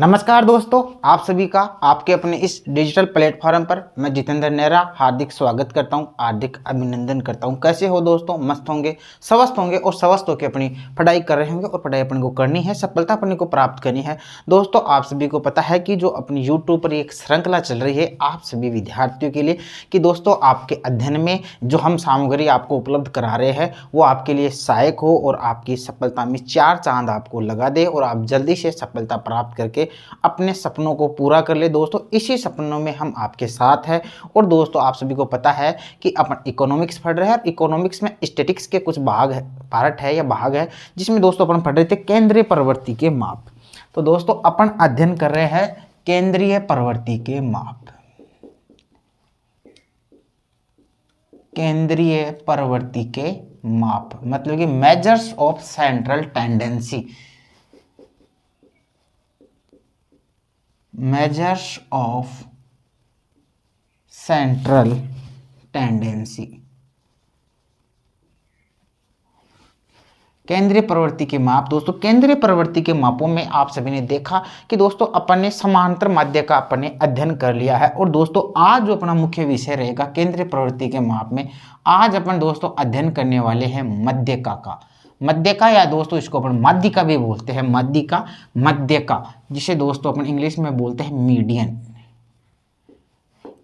नमस्कार दोस्तों, आप सभी का आपके अपने इस डिजिटल प्लेटफॉर्म पर मैं जितेंद्र नेहरा हार्दिक स्वागत करता हूं, हार्दिक अभिनंदन करता हूं। कैसे हो दोस्तों? मस्त होंगे, स्वस्थ होंगे और स्वस्थ होकर अपनी पढ़ाई कर रहे होंगे। और पढ़ाई अपने को करनी है, सफलता अपने को प्राप्त करनी है। दोस्तों, आप सभी को पता है कि जो अपनी यूट्यूब पर एक श्रृंखला चल रही है आप सभी विद्यार्थियों के लिए कि दोस्तों आपके अध्ययन में जो हम सामग्री आपको उपलब्ध करा रहे हैं वो आपके लिए सहायक हो और आपकी सफलता में चार चांद आपको लगा दे और आप जल्दी से सफलता प्राप्त करके अपने सपनों को पूरा कर ले। दोस्तों, इसी सपनों में हम आपके साथ हैं। और दोस्तों, आप सभी को पता है कि अपन इकोनॉमिक्स पढ़ रहे हैं और इकोनॉमिक्स में स्टैटिक्स के कुछ भाग है, पार्ट है या भाग है, जिसमें दोस्तों अपन पढ़ रहे थे केंद्रीय प्रवृत्ति के माप। तो दोस्तों, अपन अध्ययन कर रहे हैं केंद्रीय प्रवृत्ति के माप। केंद्रीय प्रवृत्ति के माप मतलब कि measures of central tendency. Measures of central tendency. केंद्रीय प्रवृत्ति के माप। दोस्तों, केंद्रीय प्रवृत्ति के मापों में आप सभी ने देखा कि दोस्तों अपन ने समांतर माध्य का अपन ने अध्ययन कर लिया है। और दोस्तों, आज जो अपना मुख्य विषय रहेगा केंद्रीय प्रवृत्ति के माप में, आज अपन दोस्तों अध्ययन करने वाले हैं मध्यका का। मध्यका या दोस्तों इसको अपन माध्यिका भी बोलते हैं, माध्यिका, मध्यका, जिसे दोस्तों अपन इंग्लिश में बोलते हैं मीडियन।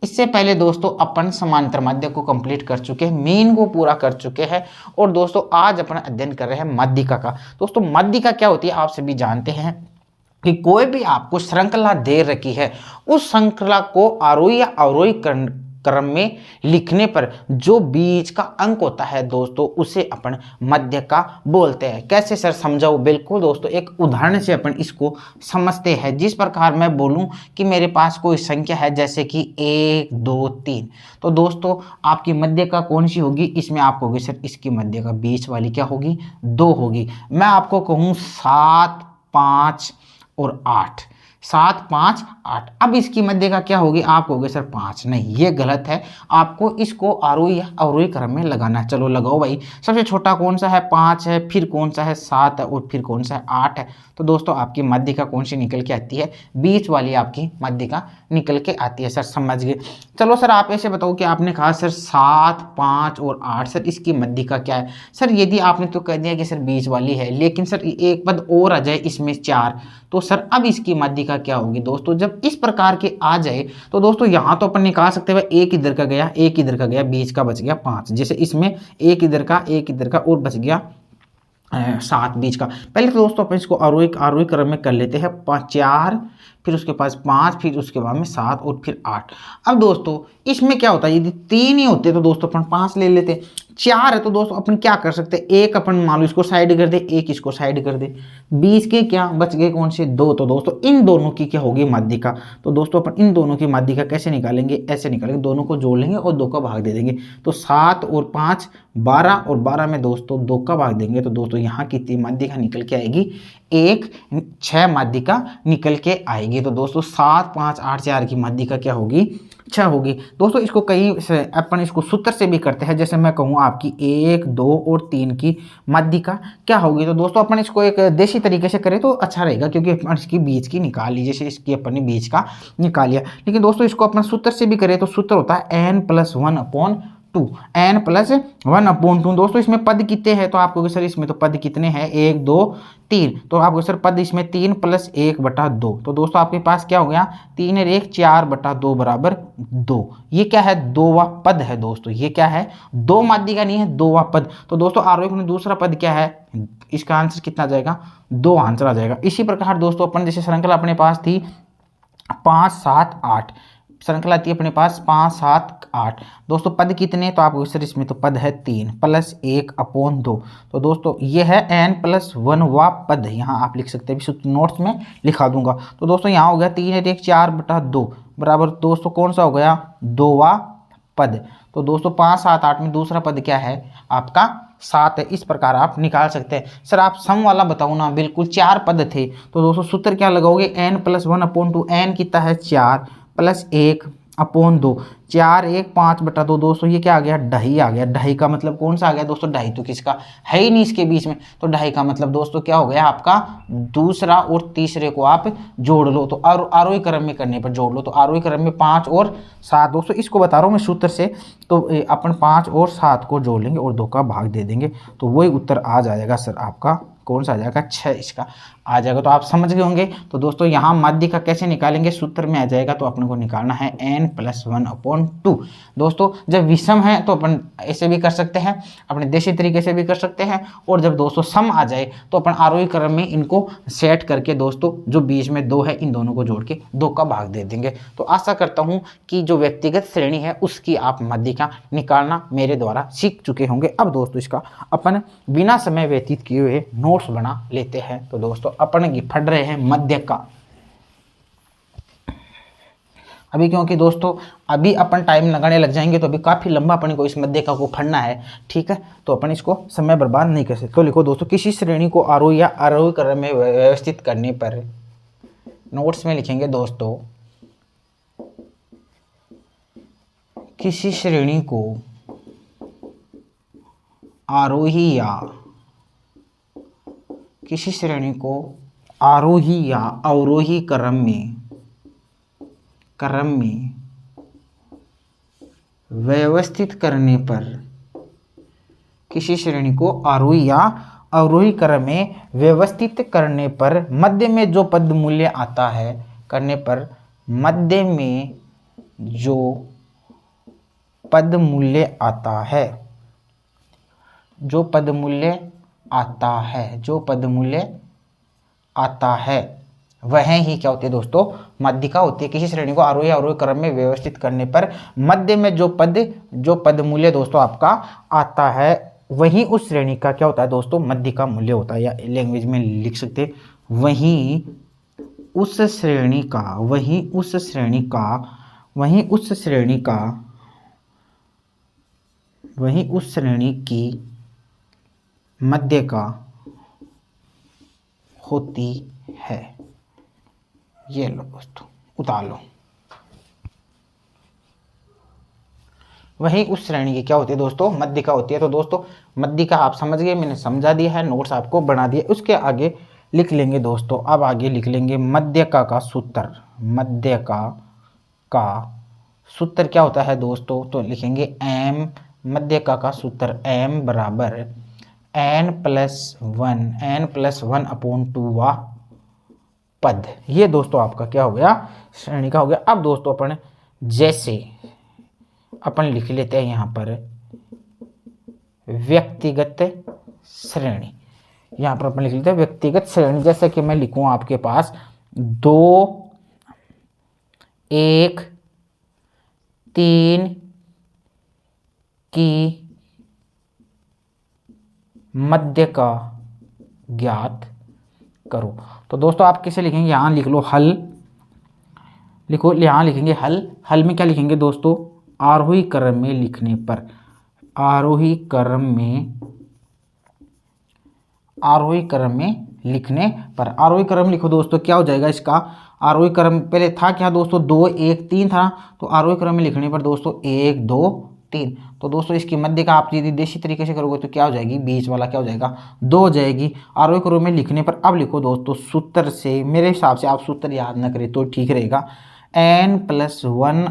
इससे पहले दोस्तों अपन समांतर माध्य को कंप्लीट कर चुके हैं, मीन को पूरा कर चुके हैं। और दोस्तों आज अपन अध्ययन कर रहे हैं माध्यिका का। दोस्तों, माध्यिका क्या होती है आप सभी जानते हैं कि कोई भी आपको श्रृंखला दे रखी है, उस श्रृंखला को आरोही या अवरोही क्रम में लिखने पर जो बीच का अंक होता है दोस्तों उसे अपन मध्यका बोलते हैं। कैसे सर समझाओ? बिल्कुल दोस्तों, एक उदाहरण से अपन इसको समझते हैं। जिस प्रकार मैं बोलूं कि मेरे पास कोई संख्या है जैसे कि 1 2 3, तो दोस्तों आपकी मध्यका कौन सी होगी? इसमें आप कहोगे सर इसकी मध्यका बीच वाली क्या होगी? 2 होगी। मैं आपको कहूँ 7 5 और 8, 7 5 8। अब इसकी मध्यका क्या होगी? आप कहोगे सर 5। नहीं, ये गलत है, आपको इसको आरोही या अवरोही क्रम में लगाना है। चलो लगाओ भाई। सबसे छोटा कौन सा है? 5 है, फिर कौन सा है? 7 है, और फिर कौन सा है? 8 है। तो दोस्तों आपकी मध्यका कौन सी निकल के आती है? बीच वाली आपकी मध्यका निकल के आती है। सर समझ गए। चलो सर आप ऐसे बताओ कि आपने कहा सर 7 5 और 8, सर इसकी मध्यका क्या है? सर यदि आपने तो कह दिया कि सर बीच वाली है, लेकिन सर एक पद और आ जाए इसमें 4, तो सर अब इसकी मध्यका क्या होगी? दोस्तों जब इस प्रकार के आ जाए तो दोस्तों यहां तो अपन निकाल सकते हैं, एक इधर का गया, एक इधर का गया, बीच का बच गया 5। जैसे इसमें एक इधर का, एक इधर का और बच गया 7 बीच का। पहले तो दोस्तों अपन इसको आरोही क्रम में कर लेते हैं। 4, फिर उसके पास 5, फिर उसके बाद में 7 और फिर 8। अब दोस्तों इसमें क्या होता है, यदि 3 ही होते तो दोस्तों अपन 5 ले लेते। 4 है तो दोस्तों अपन क्या कर सकते हैं, एक अपन मान लो इसको साइड कर दे, एक इसको साइड कर दे, बीच के क्या बच गए? कौन से? 2। तो दोस्तों इन दोनों की क्या होगी? मध्यका। तो दोस्तों अपन इन दोनों की मध्यका कैसे निकालेंगे? ऐसे निकालेंगे, दोनों को जोड़ लेंगे और 2 का भाग दे देंगे। तो 7 और 5 12, और 12 में दोस्तों 2 का भाग देंगे तो दोस्तों यहाँ कितनी मध्यका निकल के आएगी? 1 6 मध्यका निकल के आएगी। तो दोस्तों 7 5 8 4 की मध्यका क्या होगी? 6 होगी। दोस्तों इसको कहीं से अपन इसको सूत्र से भी करते हैं। जैसे मैं कहूँ आपकी 1 2 और 3 की मध्यका क्या होगी? तो दोस्तों अपन इसको एक देसी तरीके से करें तो अच्छा रहेगा, क्योंकि अपन इसकी बीच की निकाल ली, जैसे इसकी अपन ने बीच का निकाल लिया। लेकिन दोस्तों इसको अपन सूत्र से भी करें तो सूत्र होता है n+1/2, n+1/2। दोस्तों इसमें पद कितने हैं? तो आपको सर इसमें तो पद कितने हैं? 1 2 3। तो आपको सर पद इसमें 3 + 1/2। तो दोस्तों आपके पास क्या हो गया? 3 और 1 4/2 बराबर 2। ये क्या है? 2वां पद है दोस्तों। ये क्या है? 2 मध्यका नहीं है, 2वां पद। तो दोस्तों आरोही में दूसरा पद क्या है? इसका आंसर कितना आ जाएगा? 2 आंसर आ जाएगा। इसी प्रकार दोस्तों अपन जैसे श्रृंखला अपने पास थी 5 7 8, श्रृंखला आती है अपने पास 5 7 8। दोस्तों पद कितने? तो आपको सर इसमें तो पद है 3 + 1/2। तो दोस्तों ये है n+1वां पद। यहाँ आप लिख सकते हैं, नोट्स में लिखा दूंगा। तो दोस्तों यहाँ हो गया 3 और 1 4/2 बराबर दोस्तों कौन सा हो गया? 2वां पद। तो दोस्तों 5 7 8 में दूसरा पद क्या है? आपका 7 है। इस प्रकार आप निकाल सकते हैं। सर आप सम वाला बताओ ना। बिल्कुल 4 पद थे तो दोस्तों सूत्र क्या लगाओगे? n+1/2। n कितना है? 4 + 1 अपॉन 2, 4 1 5/2 दोस्तों ये क्या आ गया, ढाई आ गया। ढाई का मतलब कौन सा आ गया दोस्तों, ढाई तो किसका है ही नहीं इसके बीच में, तो ढाई का मतलब दोस्तों क्या हो गया आपका, दूसरा और तीसरे को आप जोड़ लो, तो आरोही क्रम में करने पर जोड़ लो, तो आरोही क्रम में 5 और 7 दोस्तों, इसको बता रहा हूँ मैं सूत्र से, तो अपन 5 और 7 को जोड़ लेंगे और 2 का भाग दे देंगे, तो वही उत्तर आ जाएगा सर आपका, कौन सा आ जाएगा, 6 इसका आ जाएगा। तो आप समझ गए होंगे। तो दोस्तों यहाँ माध्य का कैसे निकालेंगे, सूत्र में आ जाएगा, तो अपने को निकालना है n+1/2। दोस्तों जब विषम है तो अपन ऐसे भी कर सकते हैं, अपने देसी तरीके से भी कर सकते हैं, और जब दोस्तों सम आ जाए तो अपन आरोही क्रम में इनको सेट करके दोस्तों जो बीच में 2 है इन दोनों को जोड़ के 2 का भाग दे देंगे। तो आशा करता हूँ कि जो व्यक्तिगत श्रेणी है उसकी आप माध्यिका निकालना मेरे द्वारा सीख चुके होंगे। अब दोस्तों इसका अपन बिना समय व्यतीत किए हुए नोट्स बना लेते हैं। तो दोस्तों अपन की फट रहे हैं मध्य का, अभी क्योंकि दोस्तों अभी अपन टाइम लगाने लग जाएंगे, तो अभी काफ़ी लंबा अपन को इस मध्य का को पढ़ना है, ठीक है, तो अपन इसको समय बर्बाद नहीं कर सकते। तो लिखो दोस्तों, किसी श्रेणी को आरोही या आरोही क्रम में व्यवस्थित करने पर, नोट्स में लिखेंगे दोस्तों, किसी श्रेणी को आरोही या किसी श्रेणी को आरोही या अवरोही क्रम में व्यवस्थित करने पर, किसी श्रेणी को आरोही या अवरोही क्रम में व्यवस्थित करने पर मध्य में जो पद मूल्य आता है, करने पर मध्य में जो पद मूल्य आता है, जो पद मूल्य आता है वह ही क्या होती है दोस्तों, माध्यिका होती है। किसी श्रेणी को आरोही अवरोही क्रम में व्यवस्थित करने पर मध्य में जो पद मूल्य दोस्तों आपका आता है वही उस श्रेणी का क्या होता है दोस्तों, माध्यिका मूल्य होता है, या लैंग्वेज में लिख सकते वही उस श्रेणी की माध्यिका होती है। ये लो दोस्तों, उतार लो, वही उस श्रेणी की क्या होती है दोस्तों, माध्यिका होती है। तो दोस्तों माध्यिका आप समझ गए, मैंने समझा दिया है, नोट्स आपको बना दिए, उसके आगे लिख लेंगे दोस्तों, अब आगे लिख लेंगे माध्यिका का सूत्र। माध्यिका का सूत्र क्या होता है दोस्तों, तो लिखेंगे m, माध्यिका का सूत्र m बराबर n+1/2 पद। ये दोस्तों आपका क्या हो गया, श्रेणी का हो गया। अब दोस्तों अपन जैसे अपन लिख लेते हैं यहाँ पर व्यक्तिगत श्रेणी, यहाँ पर अपन लिख लेते हैं व्यक्तिगत श्रेणी। जैसे कि मैं लिखूँ आपके पास 2 1 3 की माध्यिका ज्ञात करो। तो दोस्तों आप कैसे लिखेंगे, यहाँ लिख लो हल, लिखो यहाँ लिखेंगे हल। हल में क्या लिखेंगे दोस्तों, आरोही क्रम में लिखने पर, आरोही क्रम लिखो दोस्तों, क्या हो जाएगा इसका, आरोही क्रम पहले था क्या दोस्तों, 2 1 3 था, तो आरोही क्रम में लिखने पर दोस्तों 1 2 3, तो दोस्तों इसकी माध्यिका आप यदि देसी तरीके से करोगे तो क्या हो जाएगी, बीच वाला क्या हो जाएगा, 2 हो जाएगी आरोही क्रम में लिखने पर। अब लिखो दोस्तों सूत्र से, मेरे हिसाब से आप सूत्र याद ना करें तो ठीक रहेगा, n+1/2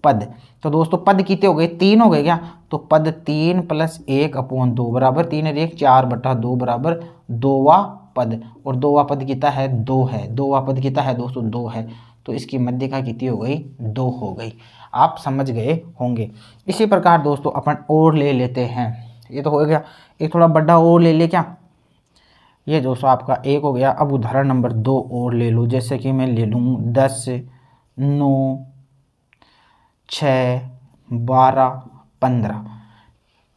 पद। तो दोस्तों पद कितने हो गए, 3 हो गए क्या, तो पद 3 + 1/2 बराबर 3 और 1 4/2 बराबर 2वां पद, और 2वां पद कितना है, 2 है, 2वां पद कितना है दोस्तों, 2 है, तो इसकी माध्यिका कितनी हो गई, 2 हो गई। आप समझ गए होंगे। इसी प्रकार दोस्तों अपन और ले लेते हैं, ये तो हो गया, एक थोड़ा बड़ा और ले ले क्या, ये दोस्तों आपका 1 हो गया। अब उदाहरण नंबर 2 और ले लो, जैसे कि मैं ले लूँ 10 9 6 12 15,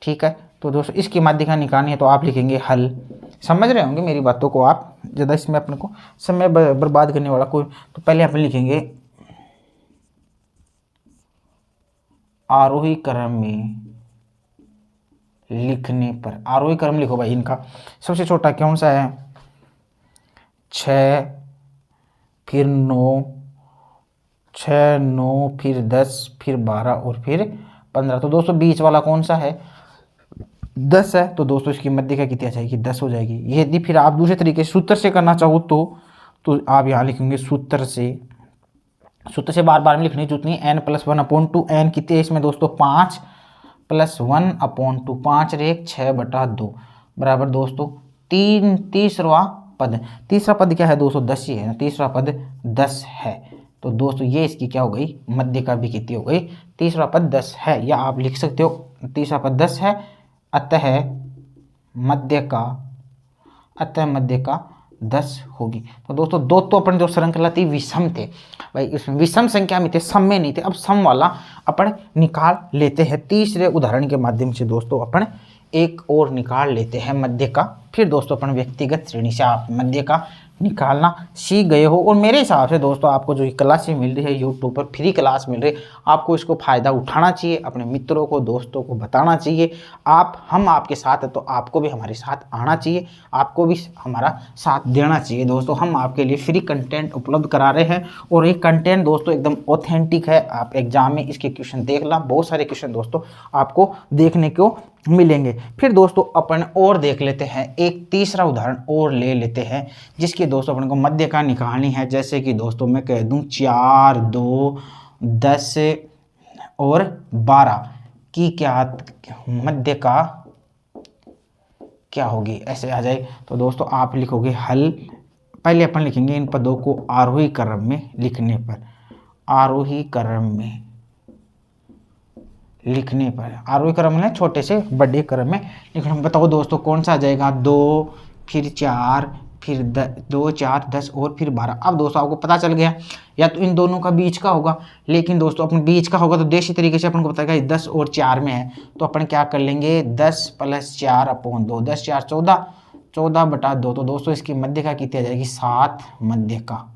ठीक है। तो दोस्तों इसकी माध्यिका निकालनी है, तो आप लिखेंगे हल। समझ रहे होंगे मेरी बातों को आप, ज़्यादा इसमें अपने को समय बर्बाद करने वाला कोई, तो पहले अपन लिखेंगे आरोही क्रम में लिखने पर, आरोही क्रम लिखो भाई, इनका सबसे छोटा कौन सा है, 6 फिर 9 6, 9, फिर 10, फिर 12 और फिर 15। तो दोस्तों बीच वाला कौन सा है? 10 है। तो दोस्तों इसकी मध्य का कितनी आ जाएगी? 10 हो जाएगी। यदि फिर आप दूसरे तरीके से सूत्र से करना चाहो तो आप यहाँ लिखेंगे सूत्र से बार बार में लिखने की जरूरत नहीं। n+1/2, n कितने इसमें दोस्तों? 5 + 1/2, 5 रेख 6/2 बराबर दोस्तों तीसरा पद क्या है दोस्तों? 10 ही है ना, तीसरा पद 10 है। तो दोस्तों ये इसकी क्या हो गई? मध्य का भी कितनी हो गई? तीसरा पद 10 है। या आप लिख सकते हो तीसरा पद 10 है, अतः मध्य का 10 होगी। तो दोस्तों दो तो अपन जो श्रृंखला थी विषम थे भाई, इसमें विषम संख्या में थे, सम में नहीं थे। अब सम वाला अपन निकाल लेते हैं तीसरे उदाहरण के माध्यम से। दोस्तों अपन एक और निकाल लेते हैं मध्य का। फिर दोस्तों अपन व्यक्तिगत श्रेणी से आप मध्य का निकालना सीख गए हो। और मेरे हिसाब से दोस्तों आपको जो क्लासें मिल रही है यूट्यूब पर, फ्री क्लास मिल रही है, आपको इसको फ़ायदा उठाना चाहिए, अपने मित्रों को दोस्तों को बताना चाहिए। हम आपके साथ हैं तो आपको भी हमारे साथ आना चाहिए, आपको भी हमारा साथ देना चाहिए। दोस्तों हम आपके लिए फ्री कंटेंट उपलब्ध करा रहे हैं और ये कंटेंट दोस्तों एकदम ऑथेंटिक है। आप एग्जाम में इसके क्वेश्चन देख ला, बहुत सारे क्वेश्चन दोस्तों आपको देखने को मिलेंगे। फिर दोस्तों अपन और देख लेते हैं, एक तीसरा उदाहरण और ले लेते हैं जिसकी दोस्तों अपन को मध्य का निकालनी है। जैसे कि दोस्तों मैं कह दूं 4, 2, 10 और 12 की क्या मध्य का क्या होगी, ऐसे आ जाए। तो दोस्तों आप लिखोगे हल। पहले अपन लिखेंगे इन पदों को आरोही क्रम में लिखने पर, आरोही क्रम में लिखने पर, आरोही क्रम में छोटे से बड़े क्रम में लिखना। बताओ दोस्तों कौन सा आ जाएगा? 2, फिर 4, फिर 2, 4, 10 और फिर 12। अब दोस्तों आपको पता चल गया, या तो इन दोनों का बीच का होगा, लेकिन दोस्तों अपन बीच का होगा तो देशी तरीके से अपन को बताएगा 10 और 4 में है। तो अपन क्या कर लेंगे? 10 + 4/2, 10, 4, 14, 14/2। तो दोस्तों इसकी मध्य का कितनी आ जाएगी? 7 मध्य का।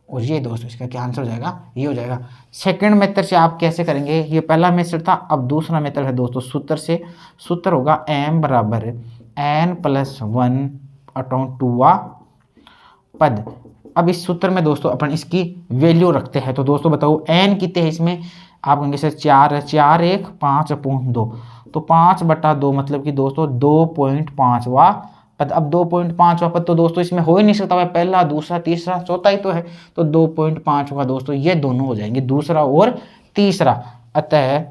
और ये दोस्तों इसका क्या आंसर हो जाएगा? ये हो जाएगा। सेकंड मेथड से आप कैसे करेंगे? ये पहला मेथड था, अब दूसरा मेथड है दोस्तों सूत्र से। सूत्र होगा m = n+1/2 पद। अब इस सूत्र में दोस्तों अपन इसकी वैल्यू रखते हैं। तो दोस्तों बताओ n कितने है इसमें? आप कहेंगे सर 4 है, 4, 1, 5/2। तो 5/2 मतलब कि दोस्तों 2.5वां पद। अब 2.5वां पद तो दोस्तों इसमें हो ही नहीं सकता, पहला, दूसरा, तीसरा, चौथा ही तो है। तो 2.5वां दोस्तों ये दोनों हो जाएंगे, दूसरा और तीसरा। अतः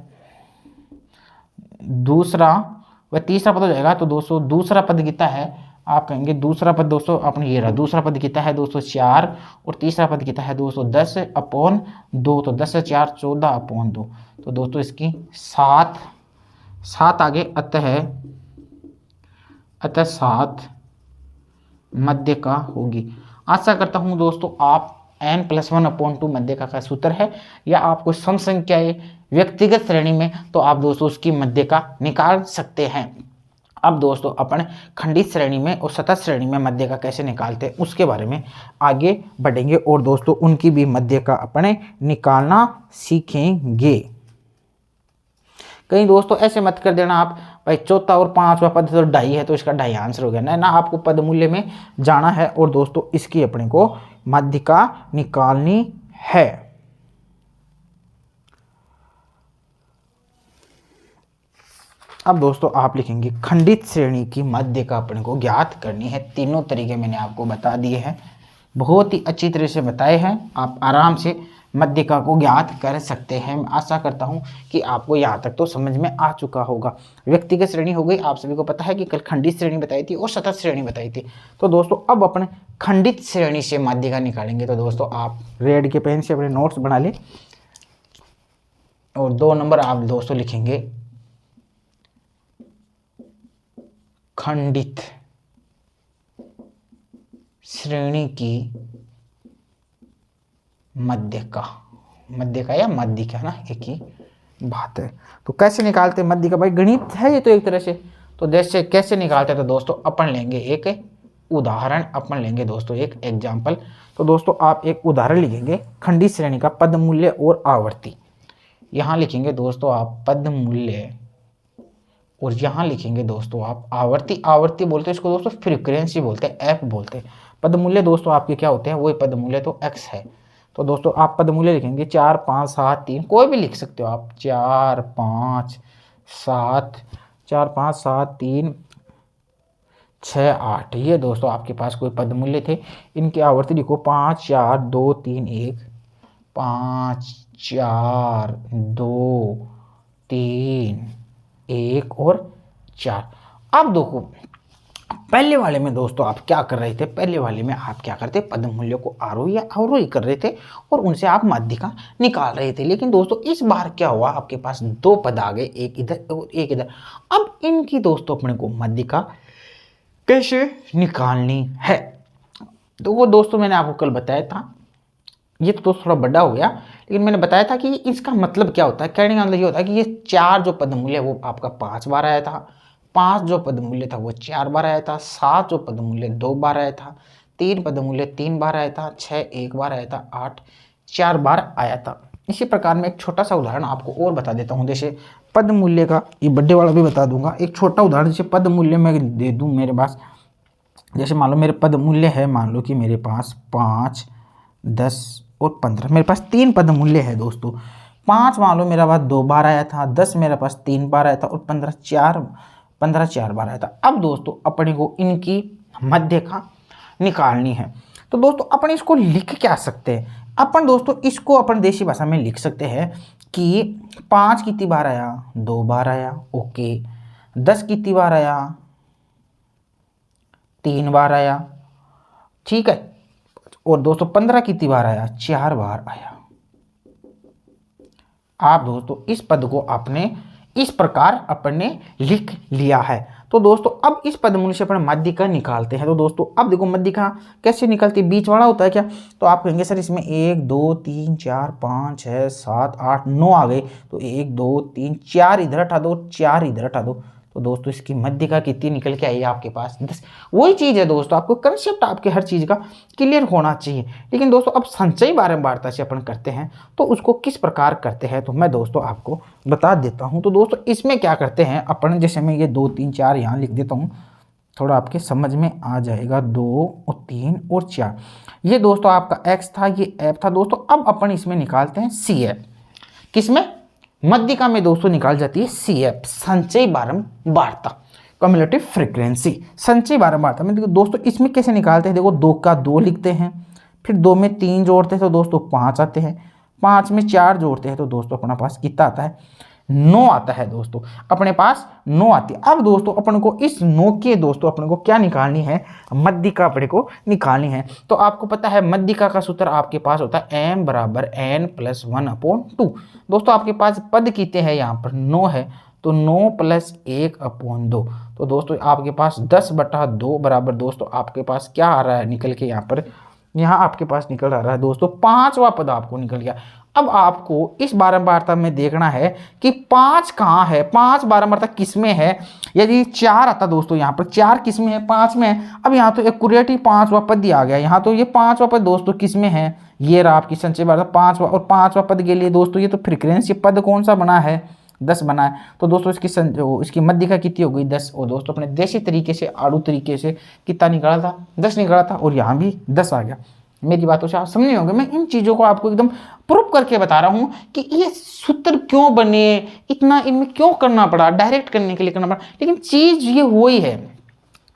दूसरा व तीसरा पद हो जाएगा। तो दोस्तों दूसरा पद कितना है? आप कहेंगे दूसरा पद दोस्तों अपने ये रहा, दूसरा पद कितना है दोस्तों? 4। और तीसरा पद कितना है दोस्तों? 10/2। तो 10 से 4, 14/2। तो दोस्तों इसकी 7 आगे, अतः 7 मध्य का होगी। आशा करता हूं दोस्तों आप n+1/2 मध्य का सूत्र है, या आपको सम संख्याएं व्यक्तिगत श्रेणी में, तो आप दोस्तों उसकी मध्य का निकाल सकते हैं। अब दोस्तों अपन खंडित श्रेणी में और सतत श्रेणी में मध्य का कैसे निकालते हैं उसके बारे में आगे बढ़ेंगे, और दोस्तों उनकी भी मध्य का अपने निकालना सीखेंगे। कहीं दोस्तों ऐसे मत कर देना आप भाई चौथा और 5वां पद तो 2.5 है तो इसका 2.5 आंसर हो गया ना। आपको पद मूल्य में जाना है और दोस्तों इसकी अपने को मध्य का निकालनी है। अब दोस्तों आप लिखेंगे खंडित श्रेणी की मध्य का अपने को ज्ञात करनी है। तीनों तरीके मैंने आपको बता दिए हैं, बहुत ही अच्छी तरह से बताए हैं। आप आराम से मध्य का को ज्ञात कर सकते हैं। आशा करता हूं कि आपको यहाँ तक तो समझ में आ चुका होगा। व्यक्तिगत श्रेणी हो गई, आप सभी को पता है कि कल खंडित श्रेणी बताई थी और सतत श्रेणी बताई थी। तो दोस्तों अब अपने खंडित श्रेणी से मध्य का निकालेंगे। तो दोस्तों आप रेड के पेन से अपने नोट्स बना लें और 2 नंबर आप दोस्तों लिखेंगे खंडित श्रेणी की मध्य का या मध्य का ना, एक ही बात है। तो कैसे निकालते मध्य का? भाई गणित है ये तो एक तरह से। तो जैसे कैसे निकालते हैं तो दोस्तों अपन लेंगे एक उदाहरण, अपन लेंगे दोस्तों एक एग्जाम्पल। तो दोस्तों आप एक उदाहरण लिखेंगे खंडित श्रेणी का पद मूल्य और आवर्ती। यहाँ लिखेंगे दोस्तों आप पद मूल्य और यहाँ लिखेंगे दोस्तों आप आवर्ती बोलते हैं इसको दोस्तों, फ्रीक्वेंसी बोलते हैं, एफ बोलते हैं। पद मूल्य दोस्तों आपके क्या होते हैं? वही पद मूल्य तो एक्स है। तो दोस्तों आप पदमूल्य लिखेंगे 4 5 7 3, कोई भी लिख सकते हो आप, 4 5 7, 4 5 7 3 6 8, ये दोस्तों आपके पास कोई पदमूल्य थे। इनकी आवर्ती लिखो 5 4 2 3 1, 5 4 2 3 1 और 4। अब देखो पहले वाले में दोस्तों आप क्या कर रहे थे, पहले वाले में आप क्या करते, पद मूल्यों को आरोही या अवरोही कर रहे थे और उनसे आप माध्यिका निकाल रहे थे। लेकिन दोस्तों इस बार क्या हुआ, आपके पास दो पद आ गए, एक इधर और एक इधर। अब इनकी दोस्तों अपने को माध्यिका कैसे निकालनी है, तो वो दोस्तों मैंने आपको कल बताया था। ये तो दोस्त थोड़ा बड़ा हो गया, लेकिन मैंने बताया था कि इसका मतलब क्या होता है। कहने का मतलब ये होता है कि ये 4 जो पद मूल्य वो आपका 5 बार आया था, 5 जो पद मूल्य था वो 4 बार आया था, 7 जो पद मूल्य 2 बार आया था, 3 पद मूल्य 3 बार आया था, 6 1 बार आया था, 8 4 बार आया था। इसी प्रकार में एक छोटा सा उदाहरण आपको और बता देता हूँ। जैसे पद मूल्य का, ये बड़े वाला भी बता दूंगा, एक छोटा उदाहरण। जैसे पद मूल्य मैं दे दूँ मेरे पास, जैसे मान लो मेरे पद मूल्य है, मान लो कि मेरे पास 5 10 और 15, मेरे पास 3 पद मूल्य है दोस्तों। 5 मान लो मेरा पास 2 बार आया था, 10 मेरे पास 3 बार आया था और 15 4 बार आया था। अब दोस्तों अपने को इनकी माध्यिका निकालनी है। तो दोस्तों अपन इसको लिख क्या सकते हैं, अपन दोस्तों इसको अपन देसी भाषा में लिख सकते हैं कि 5 कितनी बार आया, 2 बार आया, ओके। 10 कितनी बार आया, 3 बार आया, ठीक है। और दोस्तों 15 कितनी बार आया, 4 बार आया। आप दोस्तों इस पद को आपने इस प्रकार अपने लिख लिया है। तो दोस्तों अब इस पद मूल्य से अपन माध्यिका निकालते हैं। तो दोस्तों अब देखो माध्यिका कैसे निकलती है, बीच वाला होता है क्या, तो आप कहेंगे सर इसमें 1 2 3 4 5 6 7 8 9 आ गए, तो 1 2 3 4 इधर हटा दो, 4 इधर हटा दो, तो दोस्तों इसकी माध्यिका कितनी निकल के आई है आपके पास, 10। वही चीज़ है दोस्तों, आपको कंसेप्ट आपके हर चीज़ का क्लियर होना चाहिए। लेकिन दोस्तों अब संचयी बारंबारता से अपन करते हैं, तो उसको किस प्रकार करते हैं तो मैं दोस्तों आपको बता देता हूं। तो दोस्तों इसमें क्या करते हैं अपन, जैसे मैं ये 2 3 4 यहाँ लिख देता हूँ, थोड़ा आपके समझ में आ जाएगा। 2 और 3 और 4, ये दोस्तों आपका x था, ये f था दोस्तों। अब अपन इसमें निकालते हैं CF, किसमें, माध्यिका में दोस्तों निकाल जाती है CF, संचयी बारंबारता, कम्युलेटिव फ्रीक्वेंसी। संचयी बारंबारता में देखो दोस्तों इसमें कैसे निकालते हैं, देखो 2 का 2 लिखते हैं, फिर 2 में 3 जोड़ते हैं तो दोस्तों 5 आते हैं, 5 में 4 जोड़ते हैं तो दोस्तों अपना पास कितना आता है, 9 आता है दोस्तों, अपने पास 9 आती है। अब दोस्तों अपन को इस 9 के दोस्तों अपन को क्या निकालनी है, माध्यिका अपने को निकालनी है। तो आपको पता है माध्यिका का सूत्र आपके पास होता है m बराबर n प्लस 1/2। दोस्तों आपके पास पद कितने हैं, यहाँ पर 9 है, तो 9 प्लस 1/2, तो दोस्तों आपके पास 10/2 बराबर दोस्तों आपके पास क्या आ रहा है निकल के, यहाँ आपके पास निकल आ रहा है दोस्तों 5वां पद आपको निकल गया। अब आपको इस बारंबारता में देखना है कि 5 कहाँ है, 5 बारंबारता किस में है। यदि 4 आता दोस्तों, यहाँ पर 4 किस में है, 5 में है। अब यहाँ तो एक्यूरेट ही 5वां पद आ गया, यहाँ तो ये 5वां पद दोस्तों किस में है, ये रहा आपकी संचय बारंबारता 5वां, और 5वां पद के लिए दोस्तों ये तो फ्रीक्वेंसी पद कौन सा बना है, 10 बना है। तो दोस्तों इसकी माध्यिका कितनी हो गई, 10। और दोस्तों अपने देसी तरीके से, आड़ू तरीके से कितना निकाला था, 10 निकाला था, और यहाँ भी 10 आ गया। मेरी बातों से आप समझ होंगे, मैं इन चीज़ों को आपको एकदम प्रूव करके बता रहा हूँ कि ये सूत्र क्यों बने, इतना इनमें क्यों करना पड़ा, डायरेक्ट करने के लिए करना पड़ा, लेकिन चीज़ ये वही है।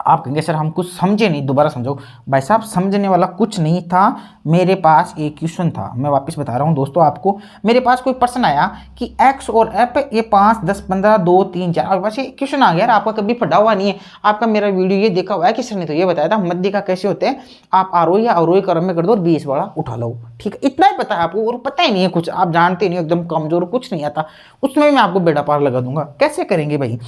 आप कहेंगे सर हम कुछ समझे नहीं, दोबारा समझो। भाई साहब समझने वाला कुछ नहीं था, मेरे पास एक क्वेश्चन था, मैं वापस बता रहा हूँ दोस्तों आपको। मेरे पास कोई प्रश्न आया कि x और f ये 5 10 15 2 3 4, आपके पास ये क्वेश्चन आ गया, आपका कभी पढ़ा हुआ नहीं है, आपका मेरा वीडियो ये देखा हुआ है कि सर ने तो ये बताया था माध्यिका कैसे होते हैं, आप आरोही या अवरोही क्रम में कर दो और 20 वाला उठा लो, ठीक है। इतना ही पता है आपको, और पता ही नहीं है कुछ, आप जानते नहीं, एकदम कमजोर, कुछ नहीं आता, उसमें मैं आपको बेड़ा पार लगा दूंगा। कैसे करेंगे भाई,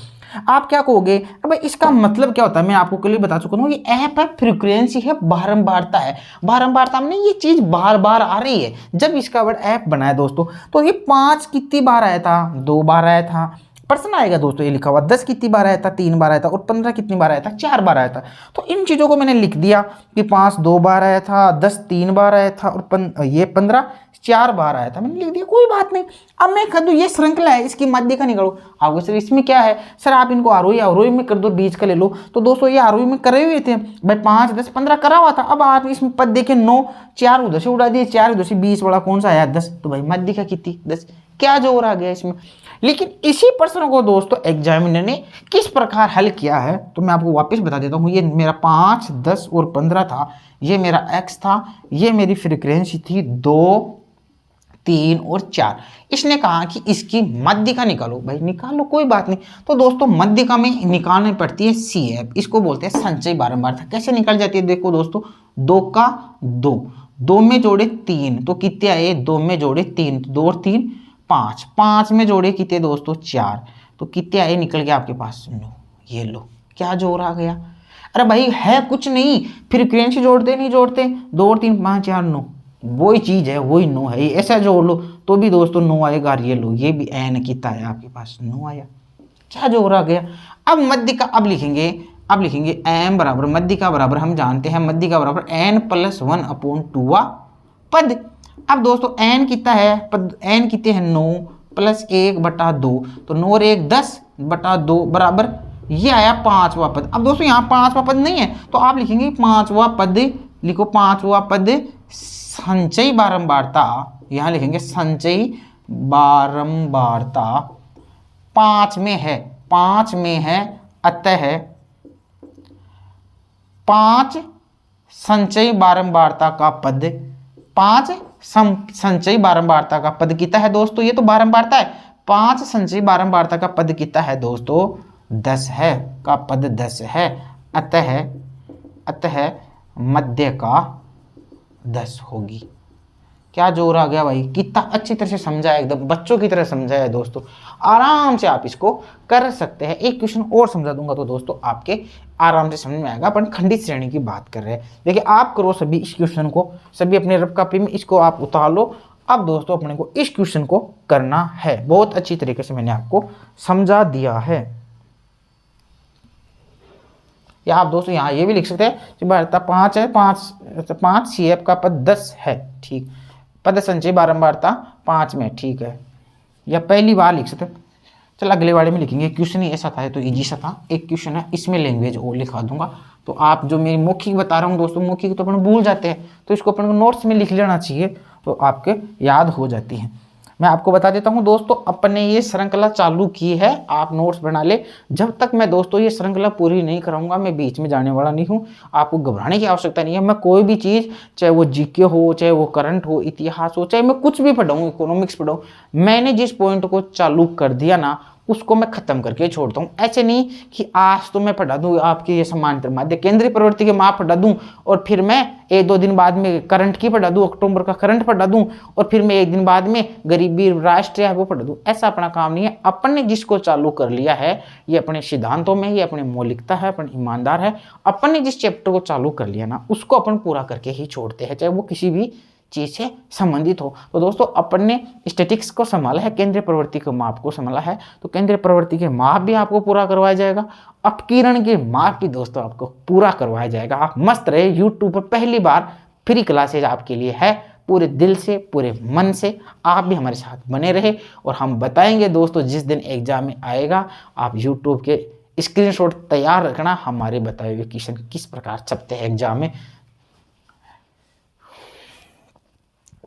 आप क्या कहोगे, अब इसका मतलब क्या होता है, मैं आपको क्लियर बता चुका हूँ। ये ऐप है, फ्रीक्वेंसी है, बारंबारता है। बारंबारता में ये चीज बार बार आ रही है। जब इसका वर्ड ऐप बना है दोस्तों, तो ये 5 कितनी बार आया था, 2 बार आया था। प्रश्न आएगा दोस्तों ये लिखा हुआ, 10 कितनी बार आया था, 3 बार आया था, और 15 कितनी बार आया था, 4 बार आया था। तो इन चीज़ों को मैंने लिख दिया कि 5 2 बार आया था, 10 3 बार आया था, और ये 15 4 बार आया था, मैंने लिख दिया, कोई बात नहीं। अब मैं कर दूँ, ये श्रृंखला है, इसकी मध्य का निकालो। आपको सर इसमें क्या है, सर आप इनको आरोही अवरोही में कर दो, बीच का ले लो। तो दोस्तों ये आरोही में करे हुए थे भाई, 5 10 15 करा हुआ था। अब आप इसमें पद देखे 9, 4 उधर से उड़ा दिए, 4 उधर से, 20 वाला कौन सा आया 10, तो भाई मध्य का कितनी 10, क्या जोर आ गया इसमें। लेकिन इसी प्रश्न को दोस्तों एग्जामिनर ने किस प्रकार हल किया है, तो मैं आपको वापस बता देता हूँ। ये मेरा 5 10 और 15 था, ये मेरा x था, ये मेरी फ्रीक्वेंसी थी 2 3 और 4। इसने कहा कि इसकी मध्यिका निकालो, भाई निकालो, कोई बात नहीं। तो दोस्तों मध्यिका में निकालनी पड़ती है CF, इसको बोलते हैं संचयी बारंबारता। कैसे निकल जाती है, देखो दोस्तों, 2 का 2, 2 में जोड़े 3 तो कितने आए, 2 में जोड़े 3 तो 2 और 3 5, 5 में जोड़े कितने दोस्तों 4 तो कितने आए, निकल गया आपके पास 9। ये लो, क्या जोर आ गया। अरे भाई है कुछ नहीं, फ्रीक्वेंसी जोड़ते नहीं जोड़ते, 2 और 3 5 4 9, वही चीज है, वही 9 है। ऐसा जोड़ लो तो भी दोस्तों 9 आएगा। ये लो, ये भी n कितना है आपके पास, 9 आया। क्या जोर आ गया। अब मध्य का अब लिखेंगे m बराबर मध्य का बराबर, हम जानते हैं मध्य का बराबर n+1/2 पद। अब दोस्तों n कितना है, पद n कितने हैं 9 + 1/2, तो 9 और 1 10/2 बराबर ये आया 5वां पद। अब दोस्तों यहाँ 5वां पद नहीं है, तो आप लिखेंगे 5वां पद, लिखो 5वां पद संचयी बारंबारता, यहां लिखेंगे संचयी बारंबारता 5 में है, 5 में है, अतः 5 संचयी बारंबारता का पद, 5 संचयी बारंबारता का पद कितना है दोस्तों, ये तो बारंबारता है, 5 संचयी बारंबारता का पद कितना है दोस्तों 10 है, का पद 10 है। अतः मध्य का 10 होगी। क्या जोर आ गया भाई, कितना अच्छी तरह से समझा है, एकदम बच्चों की तरह समझा है दोस्तों। आराम से आप इसको कर सकते हैं। एक क्वेश्चन और समझा दूंगा तो दोस्तों आपके आराम से समझ में आएगा। अपन खंडित श्रेणी की बात कर रहे हैं, देखिए आप करो सभी इस क्वेश्चन को, सभी अपने रफ कॉपी में इसको आप उतार लो। अब दोस्तों अपने को इस क्वेश्चन को करना है, बहुत अच्छी तरीके से मैंने आपको समझा दिया है। या आप दोस्तों यहाँ ये भी लिख सकते हैं कि बारंबारता 5 है, 5 CF का पद 10 है, ठीक, पद संचयी बारंबारता 5 में, ठीक है, या पहली बार लिख सकते हैं। चल अगले वाले में लिखेंगे, क्वेश्चन ही ऐसा था, है तो इजी सा था। एक क्वेश्चन है, इसमें लैंग्वेज और लिखा दूंगा, तो आप जो मेरी मौखिक बता रहा हूँ दोस्तों, मौखिक तो अपन भूल जाते हैं, तो इसको अपन को नोट्स में लिख लेना चाहिए, तो आपके याद हो जाती है। मैं आपको बता देता हूं दोस्तों, अपन ने ये श्रृंखला चालू की है, आप नोट्स बना ले। जब तक मैं दोस्तों ये श्रृंखला पूरी नहीं कराऊंगा, मैं बीच में जाने वाला नहीं हूं। आपको घबराने की आवश्यकता नहीं है। मैं कोई भी चीज़, चाहे वो जीके हो, चाहे वो करंट हो, इतिहास हो, चाहे मैं कुछ भी पढ़ाऊँ, इकोनॉमिक्स पढ़ाऊँ, मैंने जिस पॉइंट को चालू कर दिया ना, उसको मैं खत्म करके छोड़ता हूँ। ऐसे नहीं कि आज तो मैं पढ़ा दूँ आपके ये समांतर माध्य केंद्रीय प्रवृत्ति के माप पढ़ा दूँ, और फिर मैं 1-2 दिन बाद में करंट की पढ़ा दूँ, अक्टूबर का करंट पढ़ा दूँ, और फिर मैं 1 दिन बाद में गरीबी राष्ट्र है वो पढ़ा दूँ। ऐसा अपना काम नहीं है। अपन ने जिसको चालू कर लिया है, ये अपने सिद्धांतों में, ये अपनी मौलिकता है, अपन ईमानदार है। अपन ने जिस चैप्टर को चालू कर लिया ना, उसको अपन पूरा करके ही छोड़ते हैं, चाहे वो किसी भी चीज से संबंधित हो। तो दोस्तों अपन ने स्टैटिक्स को संभाला है, केंद्रीय प्रवृत्ति के माप को संभाला है, तो केंद्रीय प्रवृत्ति के माप भी आपको पूरा करवाया जाएगा, अपकीर्ण के माप भी दोस्तों आपको पूरा करवाया जाएगा। आप मस्त रहे, यूट्यूब पर पहली बार फ्री क्लासेज आपके लिए है, पूरे दिल से, पूरे मन से आप भी हमारे साथ बने रहे, और हम बताएंगे दोस्तों जिस दिन एग्जाम में आएगा, आप यूट्यूब के स्क्रीनशॉट तैयार रखना, हमारे बताए हुए क्वेश्चन किस प्रकार छपते हैं एग्जाम में।